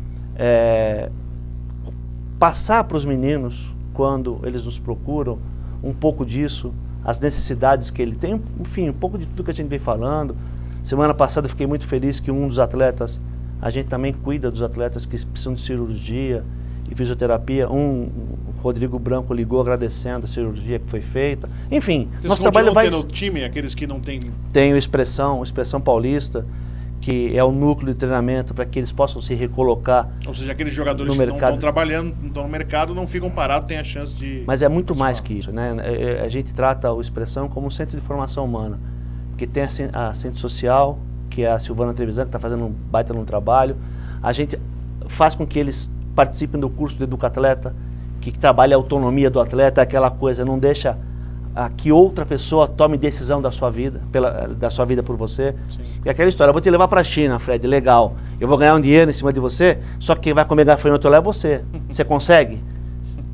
Speaker 3: passar para os meninos, quando eles nos procuram, um pouco disso, as necessidades que ele tem, enfim, um pouco de tudo que a gente vem falando. Semana passada eu fiquei muito feliz que um dos atletas, a gente também cuida dos atletas que precisam de cirurgia e fisioterapia. O Rodrigo Branco ligou agradecendo a cirurgia que foi feita. Enfim,
Speaker 1: vocês
Speaker 3: nosso trabalho vai...
Speaker 1: no time, aqueles que não têm...
Speaker 3: Tem o Expressão Paulista, que é o núcleo de treinamento para que eles possam se recolocar.
Speaker 1: Ou seja, aqueles jogadores
Speaker 3: no
Speaker 1: que
Speaker 3: mercado.
Speaker 1: não estão trabalhando, não estão no mercado, não ficam parados, têm a chance de...
Speaker 3: Mas é muito mais que isso, né? A gente trata o Expressão como um centro de formação humana, porque tem a Centro Social, que é a Silvana Trevisan, que está fazendo um baita no trabalho. A gente faz com que eles participem do curso do Educatleta, que trabalha a autonomia do atleta, aquela coisa, não deixa que outra pessoa tome decisão da sua vida, por você. Sim. E aquela história, eu vou te levar para a China, Fred, legal, eu vou ganhar um dinheiro em cima de você, só que quem vai comer gafanhoto é você. Você consegue?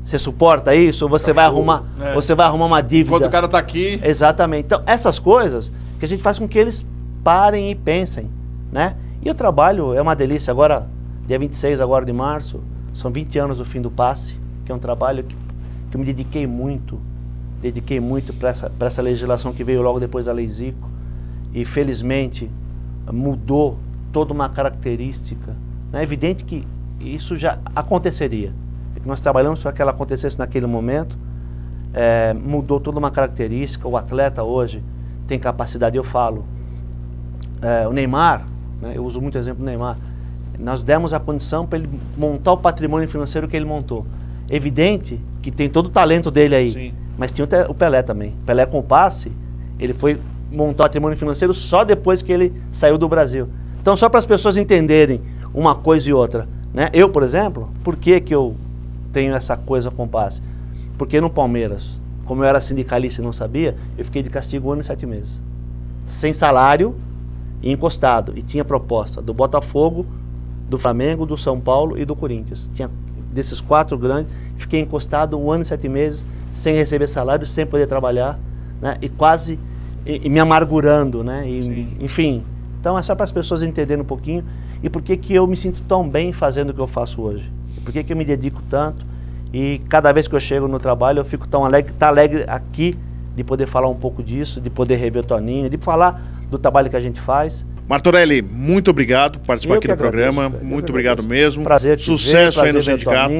Speaker 3: Você suporta isso? Ou você vai arrumar, você vai arrumar uma dívida?
Speaker 1: Enquanto o cara está aqui...
Speaker 3: Exatamente. Então, essas coisas que a gente faz com que eles parem e pensem, né? E o trabalho é uma delícia. Agora, dia 26 agora de março, são 20 anos do fim do passe, que é um trabalho que eu me dediquei muito para essa legislação que veio logo depois da Lei Zico, e felizmente mudou toda uma característica. É evidente que isso já aconteceria, porque nós trabalhamos para que ela acontecesse naquele momento, mudou toda uma característica. O atleta hoje tem capacidade, eu falo, o Neymar, né, eu uso muito o exemplo do Neymar, nós demos a condição para ele montar o patrimônio financeiro que ele montou. Evidente que tem todo o talento dele aí. Sim. Mas tinha o Pelé também. Pelé com o passe, ele foi montar o patrimônio financeiro só depois que ele saiu do Brasil. Então, só para as pessoas entenderem uma coisa e outra, né? Eu, por exemplo, por que eu tenho essa coisa com o passe? Porque no Palmeiras, como eu era sindicalista e não sabia, eu fiquei de castigo 1 ano e 7 meses. Sem salário e encostado. E tinha proposta do Botafogo, do Flamengo, do São Paulo e do Corinthians. Tinha desses 4 grandes, fiquei encostado 1 ano e 7 meses, sem receber salário, sem poder trabalhar, né? E quase me amargurando, né? Enfim, então é só para as pessoas entenderem um pouquinho e por que eu me sinto tão bem fazendo o que eu faço hoje. Por que eu me dedico tanto e cada vez que eu chego no trabalho eu fico tão alegre aqui de poder falar um pouco disso, de poder rever o Toninho, de falar do trabalho que a gente faz.
Speaker 1: Martorelli, muito obrigado por participar aqui do programa. Muito obrigado mesmo.
Speaker 3: Prazer te ver,
Speaker 1: aí no sindicato.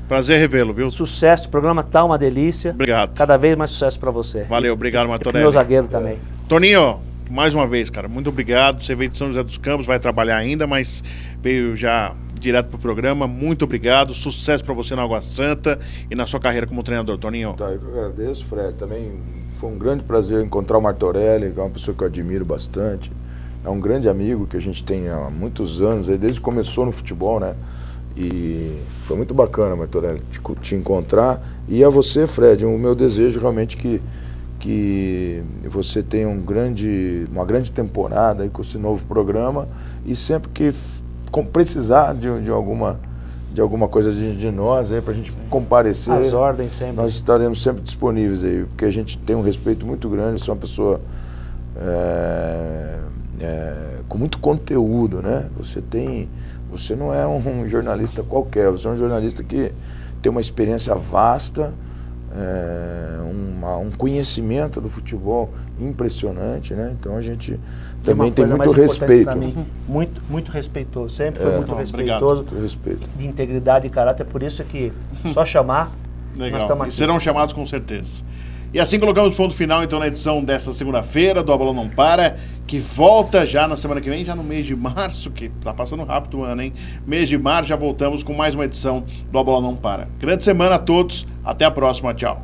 Speaker 1: Prazer revê-lo, viu?
Speaker 3: Sucesso, o programa tá uma delícia.
Speaker 1: Obrigado.
Speaker 3: Cada vez mais sucesso para você.
Speaker 1: Valeu, obrigado, Martorelli.
Speaker 3: E meu zagueiro também.
Speaker 1: Toninho, mais uma vez, cara, muito obrigado. Você veio de São José dos Campos, vai trabalhar ainda, mas veio já direto pro programa. Muito obrigado. Sucesso para você na Água Santa e na sua carreira como treinador, Toninho.
Speaker 2: Tá, eu que agradeço, Fred. Também foi um grande prazer encontrar o Martorelli, que é uma pessoa que eu admiro bastante. É um grande amigo que a gente tem há muitos anos, desde que começou no futebol, né? E foi muito bacana, Martorelli, te encontrar. E a você, Fred, o meu desejo realmente que você tenha uma grande temporada aí com esse novo programa, e sempre que precisar de alguma coisa de nós aí, para a gente comparecer.
Speaker 3: As ordens sempre.
Speaker 2: Nós estaremos sempre disponíveis aí, porque a gente tem um respeito muito grande, você é uma pessoa com muito conteúdo, né? Você não é um jornalista qualquer, você é um jornalista que tem uma experiência vasta, um conhecimento do futebol impressionante, né? Então a gente também tem muito respeito.
Speaker 3: Mim, muito respeitoso, sempre foi muito respeitoso,
Speaker 2: muito respeito.
Speaker 3: De integridade e caráter, por isso é que só chamar.
Speaker 1: Legal. E serão chamados com certeza. E assim colocamos ponto final, então, na edição desta segunda-feira do A Bola Não Para, que volta já na semana que vem, já no mês de março, que tá passando rápido o ano, hein? Mês de março já voltamos com mais uma edição do A Bola Não Para. Grande semana a todos, até a próxima, tchau.